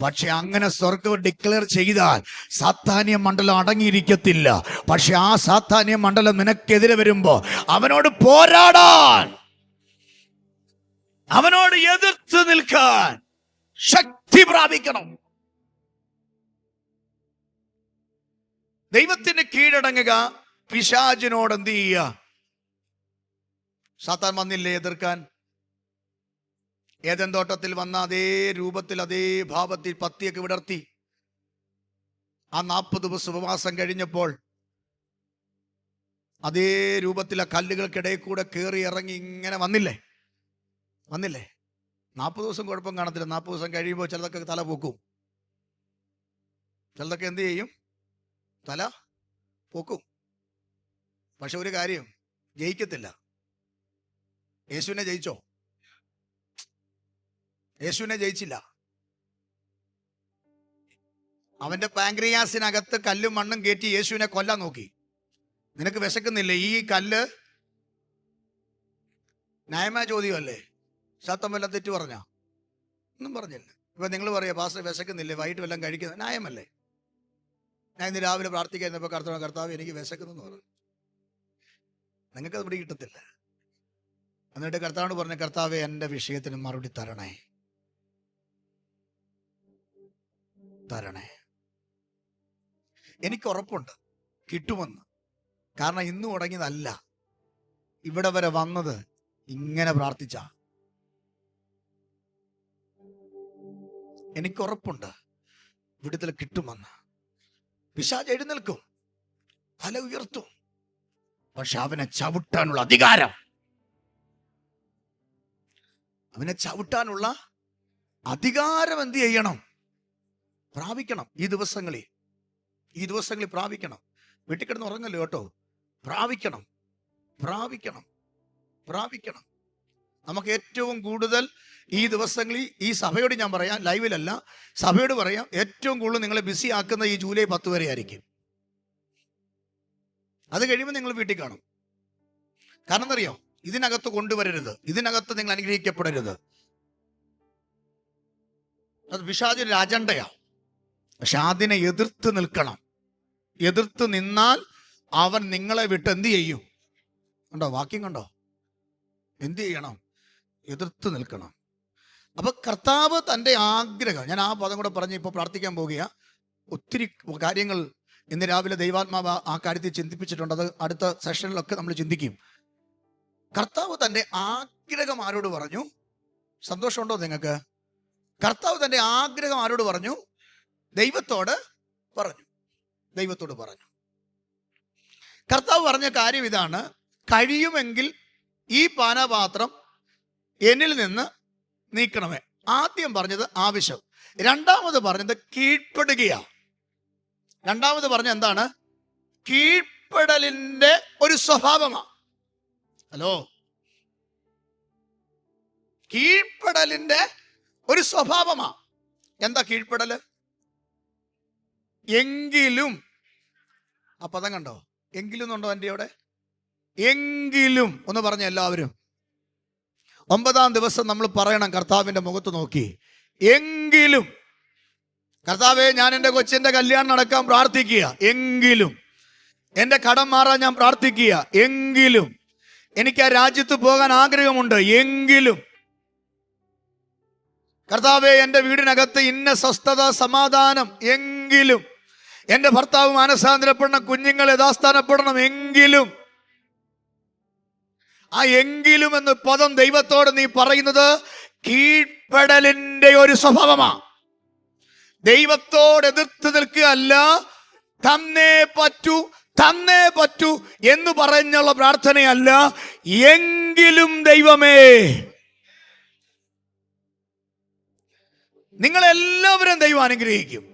പക്ഷെ അങ്ങനെ സ്വർഗം ഡിക്ലെയർ ചെയ്താൽ സാത്താന്യ മണ്ഡലം അടങ്ങിയിരിക്കത്തില്ല. പക്ഷെ ആ സാത്താന്യ മണ്ഡലം നിനക്കെതിരെ വരുമ്പോ അവനോട് പോരാടാൻ, അവനോട് എതിർത്ത് നിൽക്കാൻ ശക്തി പ്രാപിക്കണം. ദൈവത്തിന് കീഴടങ്ങുക. പിശാചിനോട് എന്ത് ചെയ്യുക? സാത്താൻ വന്നില്ലേ എതിർക്കാൻ? ഏദൻ തോട്ടത്തിൽ വന്ന അതേ രൂപത്തിൽ അതേ ഭാവത്തിൽ പത്തിയൊക്കെ വിടർത്തി. ആ 40 ദിവസം ഉപവാസം കഴിഞ്ഞപ്പോൾ അതേ രൂപത്തിൽ ആ കല്ലുകൾക്കിടയിൽ കൂടെ കയറി ഇറങ്ങി ഇങ്ങനെ വന്നില്ലേ? 40 ദിവസം കുഴപ്പം കാണത്തില്ല. 40 ദിവസം കഴിയുമ്പോൾ ചിലതൊക്കെ തല പൊക്കും, ചിലതൊക്കെ എന്ത് ചെയ്യും? തല പൊക്കും. പക്ഷെ ഒരു കാര്യം, ജയിക്കത്തില്ല. യേശുവിനെ ജയിച്ചോ? യേശുവിനെ ജയിച്ചില്ല. അവന്റെ പാങ്ക്രിയാസിനകത്ത് കല്ലും മണ്ണും കയറ്റി യേശുവിനെ കൊല്ലാൻ നോക്കി. നിനക്ക് വിശക്കുന്നില്ലേ? ഈ കല്ല് ന്യായമായ ചോദ്യമല്ലേ? സത്യം വല്ല തെറ്റു പറഞ്ഞ? ഒന്നും പറഞ്ഞില്ല. ഇപ്പൊ നിങ്ങൾ പറയാ പാസ്റ്റർ വിശക്കുന്നില്ലേ, വൈകിട്ട് വല്ലതും കഴിക്കുന്നത് ന്യായമല്ലേ? ഞാൻ ഇന്ന് രാവിലെ പ്രാർത്ഥിക്കുന്നപ്പോൾ കർത്താവ് എനിക്ക് വിശക്കുന്നു എന്ന് പറഞ്ഞു. നിങ്ങൾക്കത് പിടി കിട്ടത്തില്ല. എന്നിട്ട് കർത്താവിനോട് പറഞ്ഞ, കർത്താവെ എൻ്റെ വിഷയത്തിന് മറുപടി തരണേ. എനിക്ക് ഉറപ്പുണ്ട് കിട്ടുമെന്ന്. കാരണം ഇന്ന് തുടങ്ങിയതല്ല, ഇവിടെ വരെ വന്നത് ഇങ്ങനെ പ്രാർത്ഥിച്ച. എനിക്കുറപ്പുണ്ട് വിടുതൽ കിട്ടുമെന്ന്. പിശാച് എഴുന്നേൽക്കും, തല ഉയർത്തും, പക്ഷെ അവനെ ചവിട്ടാനുള്ള അധികാരം, എന്ത് ചെയ്യണം? പ്രാപിക്കണം. ഈ ദിവസങ്ങളിൽ പ്രാപിക്കണം. വീട്ടിൽ കിടന്ന് ഉറങ്ങല്ലോ കേട്ടോ. പ്രാപിക്കണം. നമുക്ക് ഏറ്റവും കൂടുതൽ ഈ ദിവസങ്ങളിൽ, ഈ സഭയോട് ഞാൻ പറയാം, ലൈവിലല്ല, സഭയോട് പറയാം, ഏറ്റവും കൂടുതൽ നിങ്ങളെ ബിസി ആക്കുന്ന ഈ ജൂലൈ 10 വരെ ആയിരിക്കും. അത് കഴിയുമ്പോൾ നിങ്ങൾ വീട്ടിൽ കാണും. കാരണം എന്തറിയോ? ഇതിനകത്ത് കൊണ്ടുവരരുത്, ഇതിനകത്ത് നിങ്ങൾ അനുഗ്രഹിക്കപ്പെടരുത്. അത് പിശാചിന്റെ അജണ്ടയാ. പക്ഷെ അതിനെ എതിർത്ത് നിൽക്കണം. എതിർത്ത് നിന്നാൽ അവൻ നിങ്ങളെ വിട്ട് എന്ത് ചെയ്യും? കണ്ടോ വാക്യം കണ്ടോ? എന്ത് ചെയ്യണം? എതിർത്ത് നിൽക്കണം. അപ്പൊ കർത്താവ് തൻ്റെ ആഗ്രഹം, ഞാൻ ആ പദം കൂടെ പറഞ്ഞ് ഇപ്പോൾ പ്രാർത്ഥിക്കാൻ പോകുക. ഒത്തിരി കാര്യങ്ങൾ ഇന്ന് രാവിലെ ദൈവാത്മാവ് ആ കാര്യത്തിൽ ചിന്തിപ്പിച്ചിട്ടുണ്ട്. അത് അടുത്ത സെഷനിലൊക്കെ നമ്മൾ ചിന്തിക്കും. കർത്താവ് തൻ്റെ ആഗ്രഹം ആരോട് പറഞ്ഞു? സന്തോഷമുണ്ടോ നിങ്ങൾക്ക്? കർത്താവ് തൻ്റെ ആഗ്രഹം ആരോട് പറഞ്ഞു? ദൈവത്തോട് പറഞ്ഞു. കർത്താവ് പറഞ്ഞ കാര്യം ഇതാണ്: കഴിയുമെങ്കിൽ ഈ പാനപാത്രം എന്നിൽ നിന്ന് നീക്കണമേ. ആദ്യം പറഞ്ഞത് ആവശ്യം, രണ്ടാമത് പറഞ്ഞത് കീഴ്പ്പെടുകയാ. രണ്ടാമത് പറഞ്ഞ എന്താണ്? കീഴ്പ്പെടലിന്റെ ഒരു സ്വഭാവമാണ്. ഹലോ, കീഴ്പ്പെടലിന്റെ ഒരു സ്വഭാവമാ. എന്താ കീഴ്പ്പെടല്? എങ്കിലും, ആ പദം കണ്ടോ? എങ്കിലും എന്നുണ്ടോ എൻ്റെ അവിടെ? എങ്കിലും ഒന്ന് പറഞ്ഞ എല്ലാവരും. 9-ാം ദിവസം നമ്മൾ പറയണം കർത്താവിന്റെ മുഖത്ത് നോക്കി, എങ്കിലും. കർത്താവേ, ഞാൻ എൻ്റെ കൊച്ചിന്റെ കല്യാണം നടക്കാൻ പ്രാർത്ഥിക്കുക, എങ്കിലും. എൻ്റെ കടം മാറാൻ ഞാൻ പ്രാർത്ഥിക്കുക, എങ്കിലും. എനിക്ക് ആ രാജ്യത്ത് പോകാൻ ആഗ്രഹമുണ്ട്, എങ്കിലും. കർത്താവേ, എൻ്റെ വീടിനകത്ത് ഇന്ന സ്വസ്ഥത, സമാധാനം, എങ്കിലും. എൻ്റെ ഭർത്താവ് മാനസാന്തരപ്പെടണം, കുഞ്ഞുങ്ങൾ യഥാസ്ഥാനപ്പെടണം, എങ്കിലും. ആ എങ്കിലും എന്ന പദം ദൈവത്തോട് നീ പറയുന്നത് കീഴ്പ്പെടലിന്റെ ഒരു സ്വഭാവമാണ്. ദൈവത്തോട് എതിർത്ത് നിൽക്കുകയല്ല, തന്നേ പറ്റൂ എന്ന് പറഞ്ഞുള്ള പ്രാർത്ഥനയല്ല, എങ്കിലും ദൈവമേ. നിങ്ങളെല്ലാവരും ദൈവം അനുഗ്രഹിക്കും.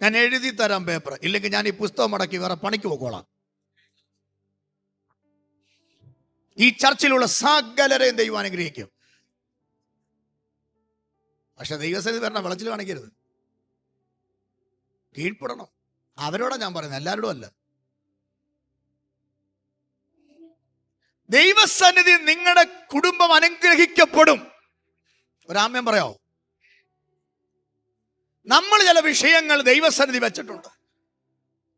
ഞാൻ എഴുതി തരാം പേപ്പർ, ഇല്ലെങ്കിൽ ഞാൻ ഈ പുസ്തകം മടക്കി വേറെ പണിക്ക് പോക്കോളാം. ഈ ചർച്ചിലുള്ള സകലരെയും ദൈവം അനുഗ്രഹിക്കും. പക്ഷെ ദൈവസന്നിധി വരണ വിളച്ചിൽ കാണിക്കരുത്. കീഴ്പ്പെടണം. അവരോടാ ഞാൻ പറയുന്നത്, എല്ലാവരോടും അല്ല. ദൈവസന്നിധി നിങ്ങളുടെ കുടുംബം അനുഗ്രഹിക്കപ്പെടും. ഒരാമ്യം പറയാവോ? നമ്മൾ ചില വിഷയങ്ങൾ ദൈവസന്നിധി വെച്ചിട്ടുണ്ട്,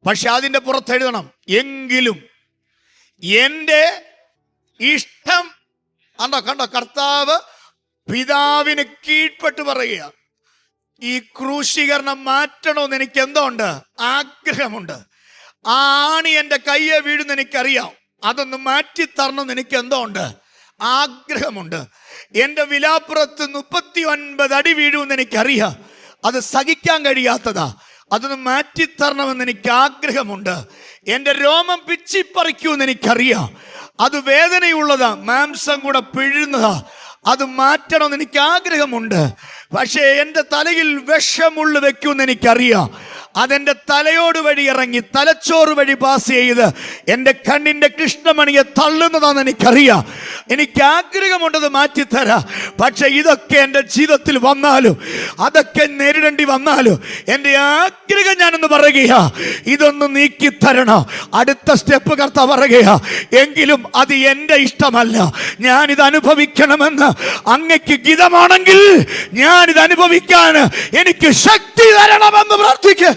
പക്ഷെ അതിന്റെ പുറത്ത് എഴുതണം എങ്കിലും. എന്റെ ഇഷ്ടം കണ്ടോ, കർത്താവ് പിതാവിന് കീഴ്പ്പെട്ട് പറയുക, ഈ ക്രൂശീകരണം മാറ്റണമെന്ന് എനിക്ക് എന്തോ ഉണ്ട്, ആഗ്രഹമുണ്ട്. ആണി എൻ്റെ കയ്യെ വീഴുന്ന എനിക്കറിയാം, അതൊന്ന് മാറ്റിത്തരണമെന്ന് എനിക്ക് എന്തോ ഉണ്ട്, ആഗ്രഹമുണ്ട്. എൻ്റെ വിലാപ്പുറത്ത് 39 അടി വീഴുമെന്ന് എനിക്കറിയാം, അത് സഹിക്കാൻ കഴിയാത്തതാ, അതൊന്ന് മാറ്റിത്തരണമെന്ന് എനിക്ക് ആഗ്രഹമുണ്ട്. എൻ്റെ രോമം പിച്ചിപ്പറിക്കുമെന്ന് എനിക്കറിയാം, അത് വേദനയുള്ളതാ, മാംസം കൂടെ പിഴുന്നതാ, അത് മാറ്റണമെന്ന് എനിക്ക് ആഗ്രഹമുണ്ട്. പക്ഷേ എൻ്റെ തലയിൽ വിഷമുള്ള വെക്കുമെന്ന് എനിക്കറിയാം, അതെന്റെ തലയോട് വഴി ഇറങ്ങി തലച്ചോറ് വഴി പാസ് ചെയ്ത് എൻ്റെ കണ്ണിന്റെ കൃഷ്ണമണിയെ തള്ളുന്നതാണെന്ന് എനിക്കറിയാം. എനിക്ക് ആഗ്രഹമുണ്ടത് മാറ്റിത്തരാ. പക്ഷെ ഇതൊക്കെ എൻ്റെ ജീവിതത്തിൽ വന്നാലും അതൊക്കെ നേരിടേണ്ടി വന്നാലും എൻ്റെ ആഗ്രഹം ഞാനൊന്ന് പറയുകയാ, ഇതൊന്ന് നീക്കി തരണം. അടുത്ത സ്റ്റെപ്പ് കർത്താവ് പറയുകയാ, എങ്കിലും അത് എൻ്റെ ഇഷ്ടമല്ല, ഞാനിത് അനുഭവിക്കണമെന്ന് അങ്ങയ്ക്ക് ഗിതമാണെങ്കിൽ ഞാനിത് അനുഭവിക്കാൻ എനിക്ക് ശക്തി തരണമെന്ന് പ്രാർത്ഥിക്കുക.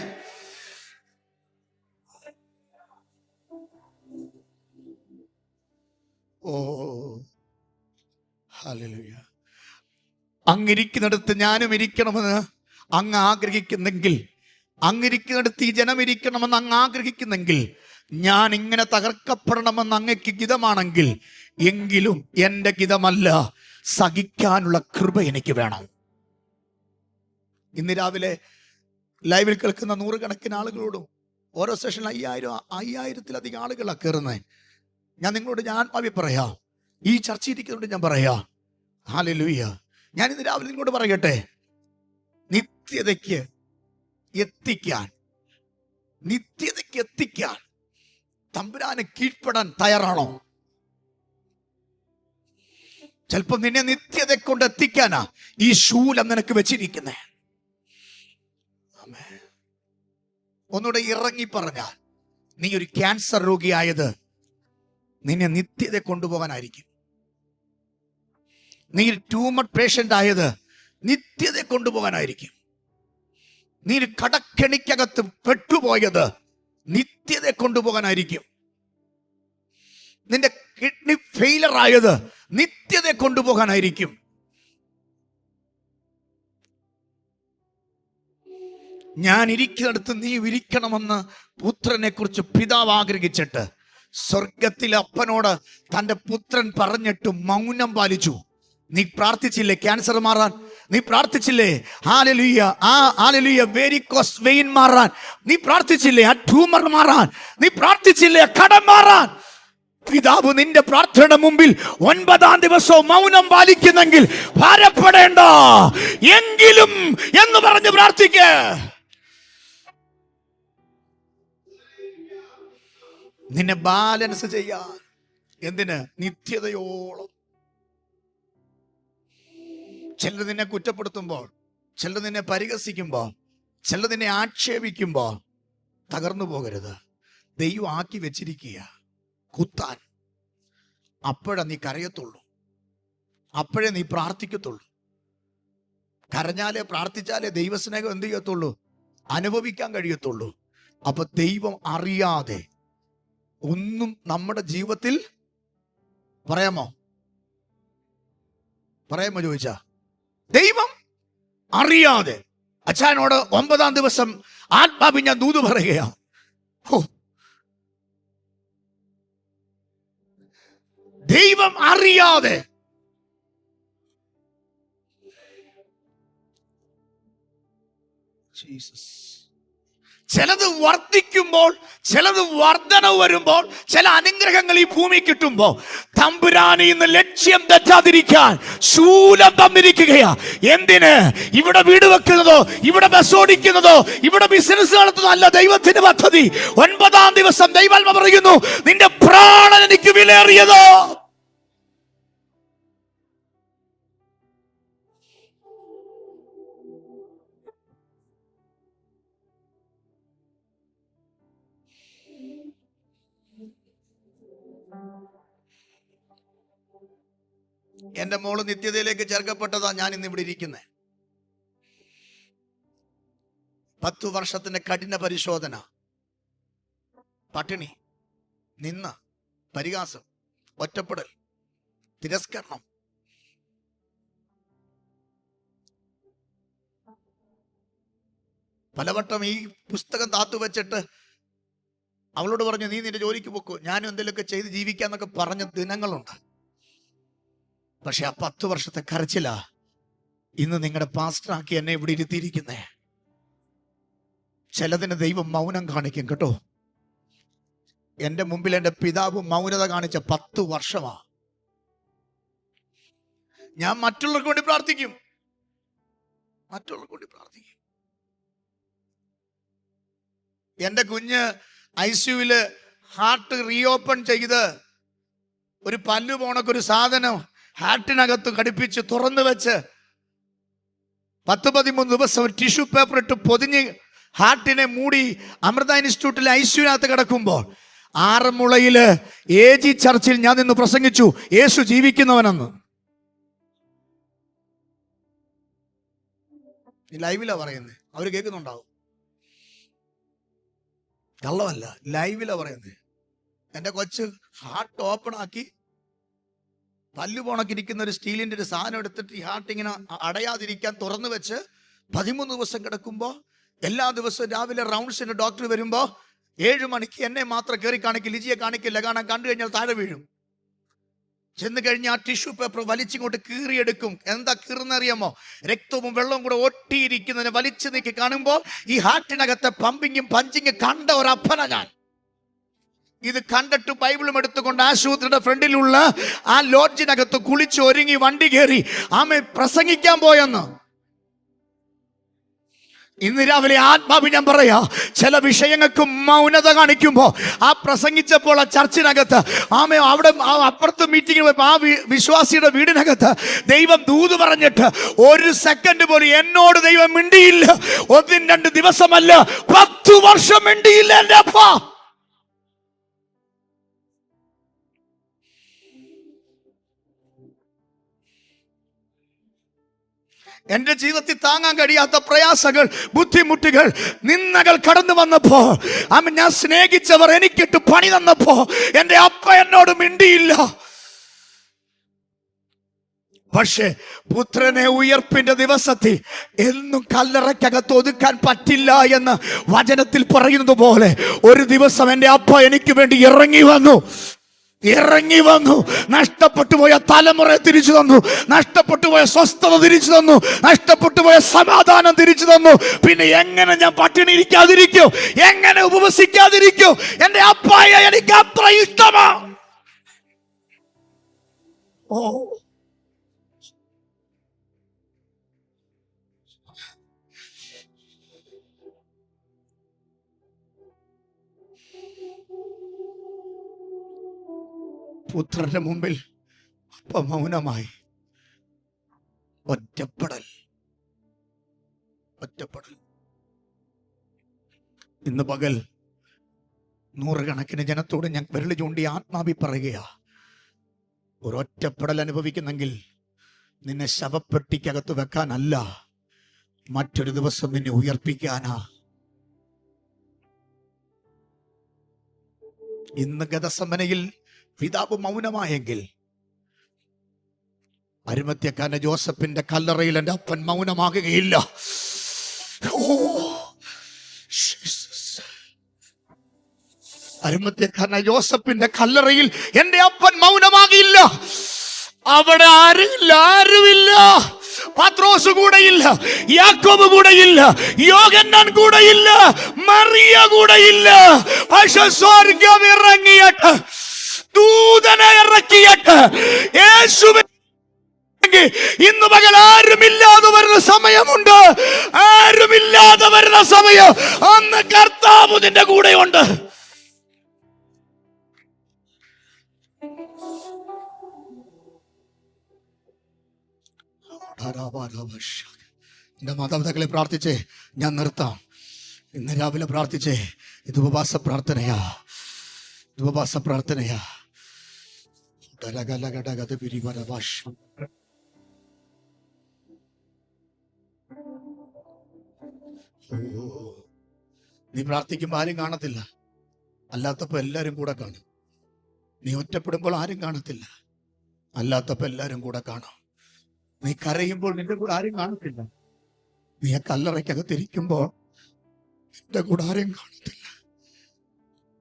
ഓ ഹല്ലേലൂയ. അങ്ങിരിക്കുന്നിടത്ത് ഞാനും ഇരിക്കണമെന്ന് അങ്ങ് ആഗ്രഹിക്കുന്നെങ്കിൽ, അങ്ങിരിക്കുന്നിടത്ത് ഈ ജനം ഇരിക്കണമെന്ന് അങ്ങ് ആഗ്രഹിക്കുന്നെങ്കിൽ, ഞാൻ ഇങ്ങനെ തകർക്കപ്പെടണമെന്ന് അങ്ങയ്ക്ക് ഗിതമാണെങ്കിൽ, എങ്കിലും എൻ്റെ ഗിതമല്ല, സഹിക്കാനുള്ള കൃപ എനിക്ക് വേണം. ഇന്ന് രാവിലെ ലൈവിൽ കേൾക്കുന്ന നൂറുകണക്കിന് ആളുകളോടും ഓരോ സെഷനിൽ 5000-1000-ലധികം ആളുകളാണ് കയറുന്നത്. ഞാൻ നിങ്ങളോട് ഞാൻ ആത്മാവി പറയാം, ഈ ചർച്ച ഇരിക്കുന്നതുകൊണ്ട് ഞാൻ പറയാ, ഹല്ലേലൂയ. ഞാൻ ഇന്ന് രാവിലെ നിങ്ങളോട് പറയട്ടെ, നിത്യതയ്ക്ക് എത്തിക്കാൻ തമ്പുരാന് കീഴ്പ്പെടാൻ തയ്യാറാണോ? ചിലപ്പോ നിന്നെ നിത്യത കൊണ്ട് എത്തിക്കാനാ ഈ ശൂലം നിനക്ക് വെച്ചിരിക്കുന്നേ. ഒന്നുകൂടെ ഇറങ്ങി പറഞ്ഞാൽ, നീ ഒരു ക്യാൻസർ രോഗിയായത് നിന്നെ നിത്യത കൊണ്ടുപോകാനായിരിക്കും. നീ ഒരു ട്യൂമർ പേഷ്യന്റ് ആയത് നിത്യത കൊണ്ടുപോകാനായിരിക്കും. നീ ഒരു കടക്കെണിക്കകത്ത് പെട്ടുപോയത് നിത്യത കൊണ്ടുപോകാനായിരിക്കും. നിന്റെ കിഡ്നി ഫെയിലർ ആയത് നിത്യത കൊണ്ടുപോകാനായിരിക്കും. ഞാൻ ഇരിക്കുന്നിടത്ത് നീ ഇരിക്കണമെന്ന് പുത്രനെ കുറിച്ച് പിതാവ് ആഗ്രഹിച്ചിട്ട് സ്വർഗത്തിലെ അപ്പനോട് തൻ്റെ പുത്രൻ പറഞ്ഞിട്ട് മൗനം പാലിച്ചു. നീ പ്രാർത്ഥിച്ചില്ലേ ക്യാൻസർ മാറാൻ? നീ പ്രാർത്ഥിച്ചില്ലേ ഹല്ലേലൂയ വെരിക്കോസ് വെയിൻ മാറാൻ? നീ പ്രാർത്ഥിച്ചില്ലേ ആ ട്യൂമർ മാറാൻ? നീ പ്രാർത്ഥിച്ചില്ലേ കടം മാറാൻ? പിതാവ് നിന്റെ പ്രാർത്ഥനയുടെ മുമ്പിൽ 9-ാം ദിവസവും മൗനം പാലിക്കുന്നെങ്കിൽ ഭാരപ്പെടേണ്ട, എങ്കിലും എന്ന് പറഞ്ഞ് പ്രാർത്ഥിക്ക. നിന്നെ ബാലൻസ് ചെയ്യാൻ. എന്തിന്? നിത്യതയോളം. ചിലർ നിന്നെ കുറ്റപ്പെടുത്തുമ്പോൾ, ചിലർ നിന്നെ പരിഹസിക്കുമ്പോൾ, ചിലർ നിന്നെ ആക്ഷേപിക്കുമ്പോൾ തകർന്നു പോകരുത്. ദൈവം ആക്കി വെച്ചിരിക്കുക കുത്താൻ. അപ്പോഴേ നീ കരയത്തുള്ളൂ, അപ്പോഴേ നീ പ്രാർത്ഥിക്കത്തുള്ളൂ. കരഞ്ഞാലേ പ്രാർത്ഥിച്ചാലേ ദൈവസ്നേഹം എന്ത് ചെയ്യത്തുള്ളൂ? അനുഭവിക്കാൻ കഴിയത്തുള്ളൂ. അപ്പൊ ദൈവം അറിയാതെ ഒന്നും നമ്മുടെ ജീവിതത്തിൽ പറയാമോ ചോദിച്ചാ? ദൈവം അറിയാതെ അച്ഛനോട് 9-ാം ദിവസം ആത്മാവിൽ ഞാൻ ദൂത് പറയുകയാ. ദൈവം അറിയാതെ ജീസസ്. ചിലത് വർദ്ധിക്കുമ്പോൾ, ചിലത് വർധനവ് വരുമ്പോൾ, ചില അനുഗ്രഹങ്ങൾ ഈ ഭൂമി കിട്ടുമ്പോൾ തമ്പുരാനെ ഇന്ന് ലക്ഷ്യം തെറ്റാതിരിക്കാൻ ശൂലം തന്നിരിക്കുകയാ. എന്തിന്? ഇവിടെ വീട് വെക്കുന്നതോ, ഇവിടെ ബസ് ഓടിക്കുന്നതോ, ഇവിടെ ബിസിനസ് നടത്തുന്നതോ അല്ല ദൈവത്തിന്റെ പദ്ധതി. 9-ാം ദിവസം ദൈവാത്മാവ് പറയുന്നു, നിന്റെ പ്രാണൻ എനിക്ക് വിലയേറിയതോ. എന്റെ മോള് നിത്യതയിലേക്ക് ചേർക്കപ്പെട്ടതാ ഞാൻ ഇന്ന് ഇവിടെ ഇരിക്കുന്നത്. 10 വർഷത്തിന്റെ കഠിന പരിശോധന, പട്ടിണി, നിന്ന, പരിഹാസം, ഒറ്റപ്പെടൽ, തിരസ്കരണം. പലവട്ടം ഈ പുസ്തകം താത്തു വെച്ചിട്ട് അവളോട് പറഞ്ഞു, നീ നിന്റെ ജോലിക്ക് പോക്കോ, ഞാനും എന്തെങ്കിലുമൊക്കെ ചെയ്ത് ജീവിക്കാന്നൊക്കെ പറഞ്ഞ ദിനങ്ങളുണ്ട്. പക്ഷെ ആ 10 വർഷത്തെ കരച്ചിലാ ഇന്ന് നിങ്ങളുടെ പാസ്റ്ററാക്കി എന്നെ ഇവിടെ ഇരുത്തിയിരിക്കുന്നേ. ചിലതിന് ദൈവം മൗനം കാണിക്കും കേട്ടോ. എന്റെ മുമ്പിൽ എന്റെ പിതാവ് മൗനത കാണിച്ച 10 വർഷമാ. ഞാൻ മറ്റുള്ളവർക്ക് വേണ്ടി പ്രാർത്ഥിക്കും. എൻ്റെ കുഞ്ഞ് ICUവില് ഹാർട്ട് റീഓപ്പൺ ചെയ്ത് ഒരു പല്ലു പോണക്കൊരു സാധനം ഹാർട്ടിനകത്ത് ഘടിപ്പിച്ച് തുറന്നു വെച്ച് 10-13 ദിവസം ടിഷ്യൂ പേപ്പർ ഇട്ട് പൊതിഞ്ഞ് ഹാർട്ടിനെ മൂടി അമൃത ഇൻസ്റ്റിറ്റ്യൂട്ടിലെ ICUവിനകത്ത് കിടക്കുമ്പോൾ ആറന്മുളയില് AG ചർച്ചിൽ ഞാൻ നിന്ന് പ്രസംഗിച്ചു, യേശു ജീവിക്കുന്നവനെന്ന്. ലൈവിലാ പറയുന്നത്, അവര് കേൾക്കുന്നുണ്ടാവും, കള്ളമല്ല, ലൈവിലാ പറയുന്നത്. എൻ്റെ കൊച്ച് ഹാർട്ട് ഓപ്പൺ ആക്കി പല്ലു പോണക്കിരിക്കുന്ന ഒരു സ്റ്റീലിന്റെ ഒരു സാധനം എടുത്തിട്ട് ഈ ഹാർട്ട് ഇങ്ങനെ അടയാതിരിക്കാൻ തുറന്നു വെച്ച് 13 ദിവസം കിടക്കുമ്പോൾ എല്ലാ ദിവസവും രാവിലെ റൗണ്ട്സിന് ഡോക്ടർ വരുമ്പോൾ 7 മണിക്ക് എന്നെ മാത്രം കയറി കാണിക്കില്ല, ലിജിയെ കാണിക്കില്ല, കാരണം കണ്ടു കഴിഞ്ഞാൽ താഴെ വീഴും. ചെന്ന് കഴിഞ്ഞാൽ ആ ടിഷ്യൂ പേപ്പർ വലിച്ചിങ്ങോട്ട് കീറിയെടുക്കും. എന്താ കീറുന്നറിയാമോ? രക്തവും വെള്ളവും കൂടെ ഒട്ടിയിരിക്കുന്നതിനെ വലിച്ചു നീക്കി കാണുമ്പോൾ ഈ ഹാർട്ടിനകത്തെ പമ്പിങ്ങും പഞ്ചിങ്ങും കണ്ട ഒരപ്പന ഞാൻ. ഇത് കണ്ടിട്ട് ബൈബിളും എടുത്തുകൊണ്ട് ആശുപത്രിയുടെ ഫ്രണ്ടിലുള്ള ആ ലോഡ്ജിനകത്ത് കുളിച്ച് ഒരുങ്ങി വണ്ടി കയറി ആമ പ്രസംഗിക്കാൻ പോയെന്ന്. ഇന്ന് രാവിലെ ആത്മാവ് ഞാൻ പറയാ, ചില വിഷയങ്ങൾക്ക് മൗനത കാണിക്കുമ്പോ ആ പ്രസംഗിച്ചപ്പോൾ ആ ചർച്ചിനകത്ത് അവിടെ അപ്പുറത്ത് മീറ്റിംഗിൽ പോയപ്പോ ആ വിശ്വാസിയുടെ വീടിനകത്ത് ദൈവം ദൂത് പറഞ്ഞിട്ട് 1 സെക്കൻഡ് പോലും എന്നോട് ദൈവം മിണ്ടിയില്ല. 1-2 ദിവസമല്ല, 10 വർഷം മിണ്ടിയില്ല എൻ്റെ അപ്പ. എന്റെ ജീവിതത്തിൽ താങ്ങാൻ കഴിയാത്ത പ്രയാസങ്ങൾ, ബുദ്ധിമുട്ടുകൾ, നിന്ദകൾ കടന്നു വന്നപ്പോ ഞാൻ സ്നേഹിച്ചവർ എനിക്കിട്ട് പണി തന്നപ്പോ എന്റെ അപ്പ എന്നോട് മിണ്ടിയില്ല. പക്ഷേ പുത്രനെ ഉയർപ്പിന്റെ ദിവസത്തിൽ എന്നും കല്ലറയ്ക്കകത്ത് ഒതുക്കാൻ പറ്റില്ല എന്ന് വചനത്തിൽ പറയുന്നത് പോലെ ഒരു ദിവസം എന്റെ അപ്പ എനിക്ക് വേണ്ടി ഇറങ്ങി വന്നു. നഷ്ടപ്പെട്ടു പോയ തലമുറ തിരിച്ചു തന്നു, നഷ്ടപ്പെട്ടു പോയ സ്വസ്ഥത തിരിച്ചു തന്നു, നഷ്ടപ്പെട്ടു പോയ സമാധാനം തിരിച്ചു തന്നു. പിന്നെ എങ്ങനെ ഞാൻ പട്ടിണി ഇരിക്കാതിരിക്കും? എങ്ങനെ ഉപവസിക്കാതിരിക്കും? എന്റെ അപ്പായ എനിക്ക് അത്ര ഇഷ്ടമാ. പുത്രന്റെ മുമ്പിൽ അപ്പ മൗനമായി. ഒറ്റപ്പെടൽ. ഇന്ന് പകൽ നൂറുകണക്കിന് ജനത്തോട് ഞാൻ വിരൽ ചൂണ്ടി ആത്മാവി പറയുകയാ, ഒരൊറ്റപ്പെടൽ അനുഭവിക്കുന്നെങ്കിൽ നിന്നെ ശവപ്പെട്ടിക്കകത്ത് വെക്കാനല്ല, മറ്റൊരു ദിവസം നിന്നെ ഉയർപ്പിക്കാനാ. ഇന്ന് ഗതസമനയിൽ പിതാവ് മൗനമായെങ്കിൽ അരിമത്യക്കാരൻ ജോസഫിന്റെ കല്ലറയിൽ എൻ്റെ അപ്പൻ മൗനമാകുകയില്ല. അരിമത്യക്കാരൻ ജോസഫിന്റെ കല്ലറയിൽ എൻ്റെ അപ്പൻ മൗനമാകില്ല. അവിടെ ആരുമില്ല. പത്രോസ് കൂടെയില്ല, യാക്കോബ് കൂടെയില്ല, യോഹന്നാൻ കൂടെയില്ല, മറിയ കൂടെയില്ല. പക്ഷെ സ്വർഗ്ഗം ഇറങ്ങിയിട്ട്, ദൂതനെ ഇറക്കിയിട്ട് യേശുവിനെ ഇന്ന് പകൽ ആരുമില്ലാതെ വരുന്ന സമയമുണ്ട്. ആരുമില്ലാതെ വരുന്ന സമയം അന്ന് കർത്താവ് നിന്റെ കൂടെയുണ്ട്. എന്റെ മാതാപിതാക്കളെ പ്രാർത്ഥിച്ചേ, ഞാൻ നിർത്താം. ഇന്ന് രാവിലെ പ്രാർത്ഥിച്ചേ. ഇത് ഉപവാസ പ്രാർത്ഥനയാ. നീ പ്രാർത്ഥിക്കുമ്പോൾ ആരും കാണത്തില്ല, അല്ലാത്തപ്പോ എല്ലാരും കൂടെ കാണും. നീ ഒറ്റപ്പെടുമ്പോൾ ആരും കാണത്തില്ല, അല്ലാത്തപ്പോ എല്ലാരും കൂടെ കാണും. നീ കരയുമ്പോൾ നിന്റെ കൂടെ ആരും കാണത്തില്ല, നീ ആ കല്ലറയ്ക്കകത്തിരിക്കുമ്പോൾ നിന്റെ കൂടെ ആരും കാണത്തില്ല,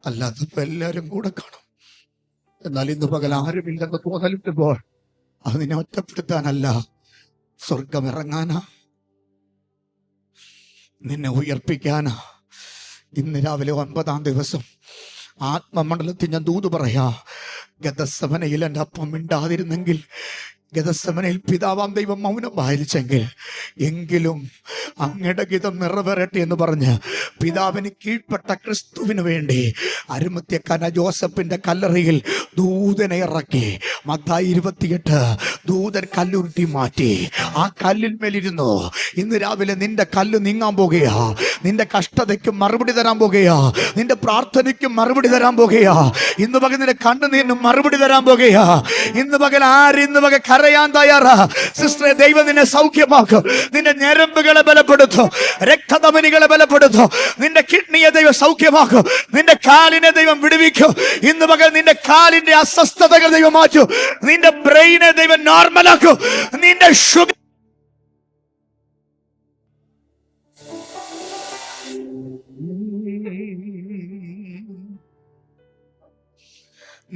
അല്ലാത്തപ്പോ എല്ലാരും കൂടെ കാണും. എന്നാൽ ഇന്ന് പകൽ ആരുമില്ലെന്ന് തോന്നലിട്ടുമ്പോൾ അത് നിന്നെ ഒറ്റപ്പെടുത്താനല്ല, സ്വർഗം ഇറങ്ങാനാ, നിന്നെ ഉയർപ്പിക്കാനാ. ഇന്ന് രാവിലെ 9-ാം ദിവസം ആത്മമണ്ഡലത്തിൽ ഞാൻ ദൂത് പറയാ, ഗതസമനയിൽ എൻ്റെ അപ്പം മിണ്ടാതിരുന്നെങ്കിൽ ഗെത്സമനയിൽ പിതാവാം ദൈവം മൗനം പാലിച്ചെങ്കിൽ എങ്കിലും അങ്ങയുടെ ഗീതം നിറവേറട്ടെ എന്ന് പറഞ്ഞ് പിതാവിന് കീഴ്പ്പെട്ട ക്രിസ്തുവിന് വേണ്ടി അരിമത്ഥ്യക്കാരനായ ജോസഫിന്റെ കല്ലറയിൽ ദൂതനെ ഇറക്കി. മത്തായി 28 ദൂതൻ കല്ലുരുട്ടി മാറ്റി. ആ കല്ലിന്മേലിരുന്നു. ഇന്ന് രാവിലെ നിന്റെ കല്ല് നീങ്ങാൻ പോകുകയാ. നിന്റെ കഷ്ടതയ്ക്ക് മറുപടി തരാൻ പോകുകയാ. നിന്റെ പ്രാർത്ഥനയ്ക്ക് മറുപടി തരാൻ പോകുകയാ. ഇന്ന് പകൽ നിന്റെ കണ്ണുനീരിന് മറുപടി തരാൻ പോകുകയാ. ഇന്ന് പകൽ ഇന്ന് പകൽ കരയാൻ തയ്യാറാ സിസ്റ്ററെ, ദൈവം നിന്നെ സൗഖ്യമാക്കും. നിന്റെ ഞരമ്പുകളെ ബലപ്പെടുത്തും, രക്തധമനികളെ ബലപ്പെടുത്തും. നിന്റെ കിഡ്നിയെ ദൈവം സൗഖ്യമാക്കും. നിന്റെ കാലിനെ ദൈവം വിടുവിക്കും. ഇന്ന് പകൽ നിന്റെ കാലിന്റെ അസ്വസ്ഥതകൾ ദൈവം മാറ്റും. നിന്റെ ബ്രെയിനെ ദൈവം നോർമലാക്കും. നിന്റെ ഷുഗർ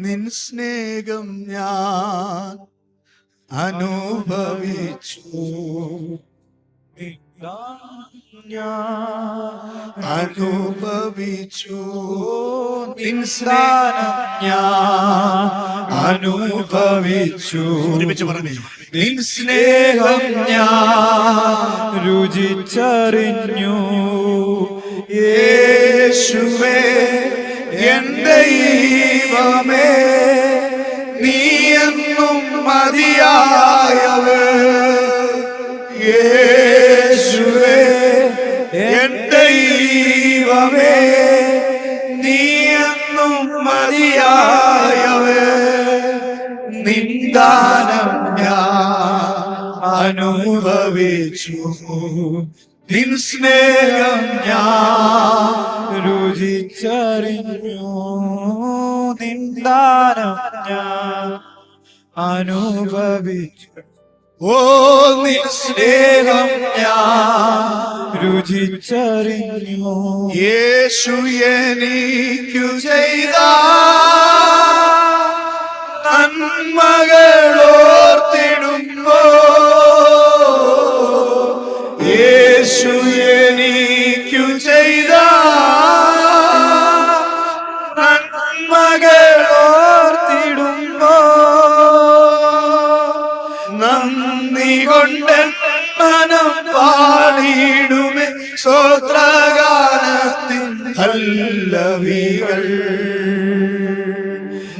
നിൻ സ്നേഹം ഞാൻ അനുഭവിച്ചു, അനുഭവിച്ചു. നിൻ സ്നാനം ഞാൻ അനുഭവിച്ചു. ഒരുമിച്ച് പറഞ്ഞു. നിൻ സ്നേഹം ഞാൻ രുചിച്ചറിഞ്ഞു. യേശുവേ എൻ ദൈവമേ, നീ എന്നും മതിയായവൻ. യേശുവേ എൻ ദൈവമേ, നീ എന്നും മതിയായവൻ. നിന്ദാനം ഞാൻ അനുഭവിച്ചു, നിൻ സ്നേഹം ഞാൻ രുചിച്ചറിഞ്ഞു. നിന്ദാനം ഞാൻ അനുഭവിച്ചു. ഓ നിൻ സ്നേഹം ഞാൻ രുചിച്ചറിഞ്ഞു. യേശു എനിക്കു ചെയ്ത നന്മകളോർത്തിടുമ്പോ, യേശു എനിക്കു ചെയ്ത നന്മകളോർത്തിടുമ്പോ, നന്ദി കൊണ്ട് മനം പാടിയിടുമേ സ്തോത്രഗാനത്തിൻ പല്ലവികൾ.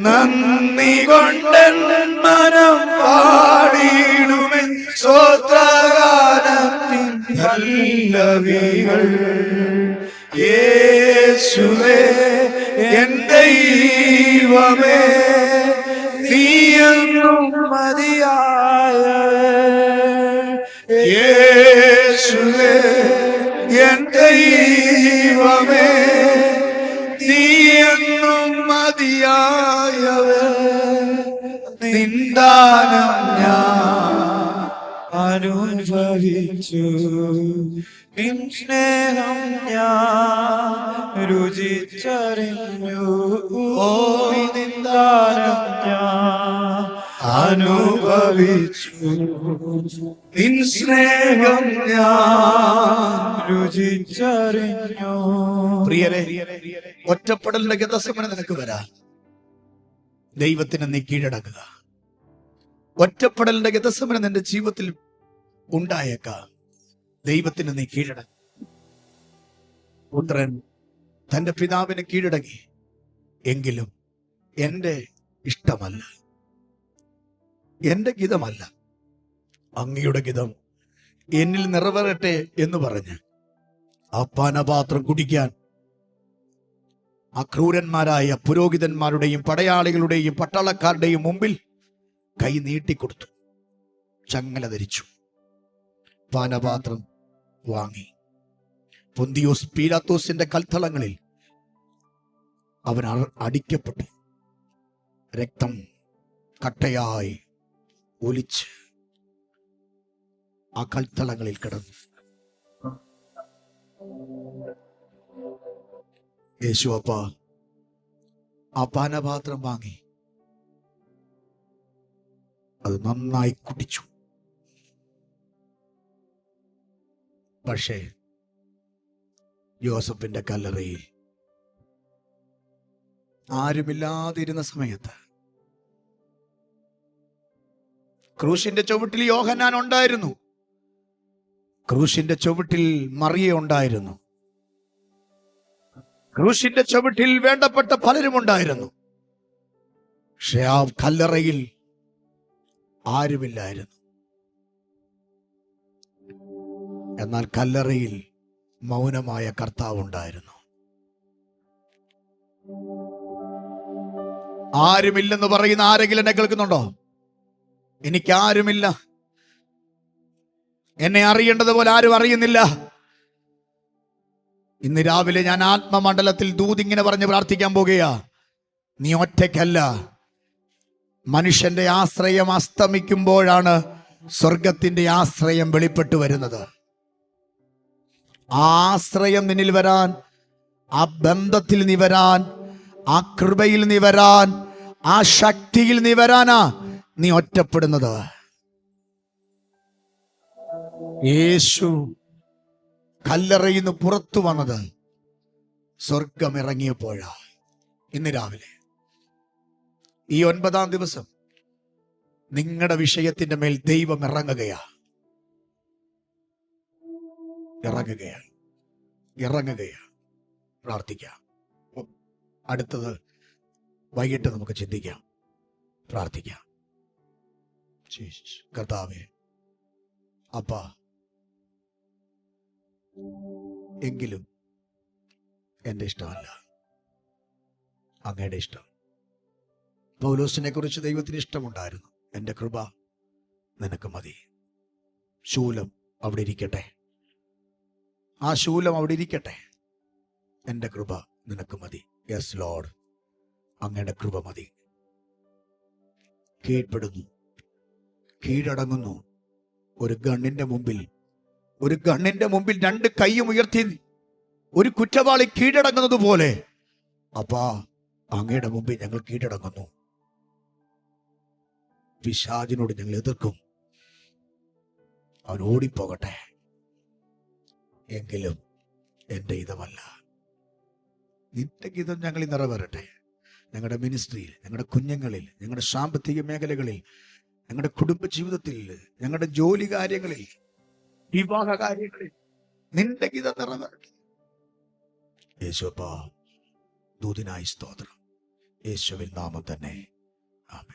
നന്ദി കൊണ്ട് മനം പാടിയിടുമേ സ്തോത്രഗാനത്തിൻ പല്ലവികൾ. യേശുവേ എൻ ദൈവമേ, നീ എന്നും മതിയായവൻ. യേശുവേ എൻ ദൈവമേ, നീ എന്നും മതിയായവൻ. നിന്ദാനം ഞാൻ അനുഭവിച്ചു, നിൻ സ്നേഹം ഞാൻ രുചിച്ചറിഞ്ഞു. ഓ നിന്ദാനം ഞാൻ അനുഭവിച്ചു, നിൻ സ്നേഹം ഞാൻ രുചിച്ചറിഞ്ഞു. പ്രിയരെ, ഒറ്റപ്പെടലിന്റെ ഗതസമനം നിനക്ക് വരാം. ദൈവത്തിന് നീ കീഴടക്കുക. ഒറ്റപ്പെടലിന്റെ ഗതസമനം നിന്റെ ജീവിതത്തിൽ ഉണ്ടായേക്കാം. ദൈവത്തിന് നീ കീഴടങ്ങി. പുത്രൻ തന്റെ പിതാവിന് കീഴടങ്ങി. എങ്കിലും എന്റെ ഇഷ്ടമല്ല, എന്റെ ഗീതമല്ല, അങ്ങയുടെ ഗീതം എന്നിൽ നിറവേറട്ടെ എന്ന് പറഞ്ഞ് ആ പാനപാത്രം കുടിക്കാൻ ആ ക്രൂരന്മാരായ പുരോഹിതന്മാരുടെയും പടയാളികളുടെയും പട്ടാളക്കാരുടെയും മുമ്പിൽ കൈ നീട്ടിക്കൊടുത്തു. ചങ്ങല ധരിച്ചു, പാനപാത്രം വാങ്ങി. പൊന്തിയോസ് പീലാത്തോസിന്റെ കൽത്തളങ്ങളിൽ അവൻ അടിക്കപ്പെട്ടു. രക്തം കട്ടയായി ഒലിച്ച് ആ കൽത്തളങ്ങളിൽ കിടന്നു. യേശു അപ്പ ആ പാനപാത്രം വാങ്ങി അത് നന്നായി കുടിച്ചു. പക്ഷേ യോസഫിന്റെ കല്ലറയിൽ ആരുമില്ലാതിരുന്ന സമയത്ത് ക്രൂശിന്റെ ചുവട്ടിൽ യോഹന്നാൻ ഉണ്ടായിരുന്നു. ക്രൂശിന്റെ ചുവട്ടിൽ മറിയ ഉണ്ടായിരുന്നു. ക്രൂശിന്റെ ചുവട്ടിൽ വേണ്ടപ്പെട്ട പലരും ഉണ്ടായിരുന്നു. പക്ഷെ ആ കല്ലറയിൽ ആരുമില്ലായിരുന്നു. എന്നാൽ കല്ലറയിൽ മൗനമായ കർത്താവ് ഉണ്ടായിരുന്നു. ആരുമില്ലെന്ന് പറയുന്ന ആരെങ്കിലും എന്നെ കേൾക്കുന്നുണ്ടോ? എനിക്കാരുമില്ല, എന്നെ അറിയേണ്ടതുപോലെ ആരും അറിയുന്നില്ല. ഇന്ന് രാവിലെ ഞാൻ ആത്മമണ്ഡലത്തിൽ ദൂതിങ്ങനെ പറഞ്ഞ് പ്രാർത്ഥിക്കാൻ പോകുകയാ. നീ ഒറ്റയ്ക്കല്ല. മനുഷ്യന്റെ ആശ്രയം അസ്തമിക്കുമ്പോഴാണ് സ്വർഗത്തിന്റെ ആശ്രയം വെളിപ്പെട്ടു വരുന്നത്. ആ ആശ്രയം നിന്നിൽ വരാൻ, ആ ബന്ധത്തിൽ നീ വരാൻ, ആ കൃപയിൽ നീ വരാൻ, ആ ശക്തിയിൽ നീ വരാനാ നീ ഒറ്റപ്പെടുന്നത്. യേശു കല്ലറയിൽ നിന്ന് പുറത്തു വന്നത് സ്വർഗം ഇറങ്ങിയപ്പോഴാ. ഇന്ന് രാവിലെ ഈ 9-ാം ദിവസം നിങ്ങളുടെ വിഷയത്തിന്റെ മേൽ ദൈവം ഇറങ്ങുകയാ. പ്രാർത്ഥിക്കാം. അടുത്തത് വൈകിട്ട് നമുക്ക് ചിന്തിക്കാം, പ്രാർത്ഥിക്കാം. കർത്താവേ, അപ്പാ, എങ്കിലും എന്റെ ഇഷ്ടമല്ല, അങ്ങയുടെ ഇഷ്ടം. പൗലോസിനെ കുറിച്ച് ദൈവത്തിന് ഇഷ്ടമുണ്ടായിരുന്നു. എന്റെ കൃപ നിനക്ക് മതി. ശൂലം അവിടെ ഇരിക്കട്ടെ, ആ ശൂലം അവിടെ ഇരിക്കട്ടെ. എന്റെ കൃപ നിനക്ക് മതി. യെസ് ലോർഡ്, അങ്ങയുടെ കൃപ മതി. കീഴ്പ്പെടുന്നു, കീഴടങ്ങുന്നു. ഒരു ഗണ്ണിന്റെ മുമ്പിൽ 2 കൈയും ഉയർത്തി ഒരു കുറ്റവാളി കീഴടങ്ങുന്നത് പോലെ അപ്പാ, അങ്ങയുടെ മുമ്പിൽ ഞങ്ങൾ കീഴടങ്ങുന്നു. പിശാചിനോട് ഞങ്ങൾ എതിർക്കും. അവൻ ഓടിപ്പോകട്ടെ. എങ്കിലും എന്റെ ഹിതമല്ല, നിന്റെ ഹിതം ഞങ്ങളിൽ നിറവേറട്ടെ. ഞങ്ങളുടെ മിനിസ്ട്രിയിൽ, ഞങ്ങളുടെ കുഞ്ഞുങ്ങളിൽ, ഞങ്ങളുടെ സാമ്പത്തിക മേഖലകളിൽ, ഞങ്ങളുടെ കുടുംബ ജീവിതത്തിൽ, ഞങ്ങളുടെ ജോലി കാര്യങ്ങളിൽ, വിവാഹ കാര്യങ്ങളിൽ നിന്റെ ഹിതം നിറവേറട്ടെ. യേശുവപ്പാ, ദൂതനായി സ്തോത്രം. യേശുവിൻ നാമം തന്നെ. ആമേൻ.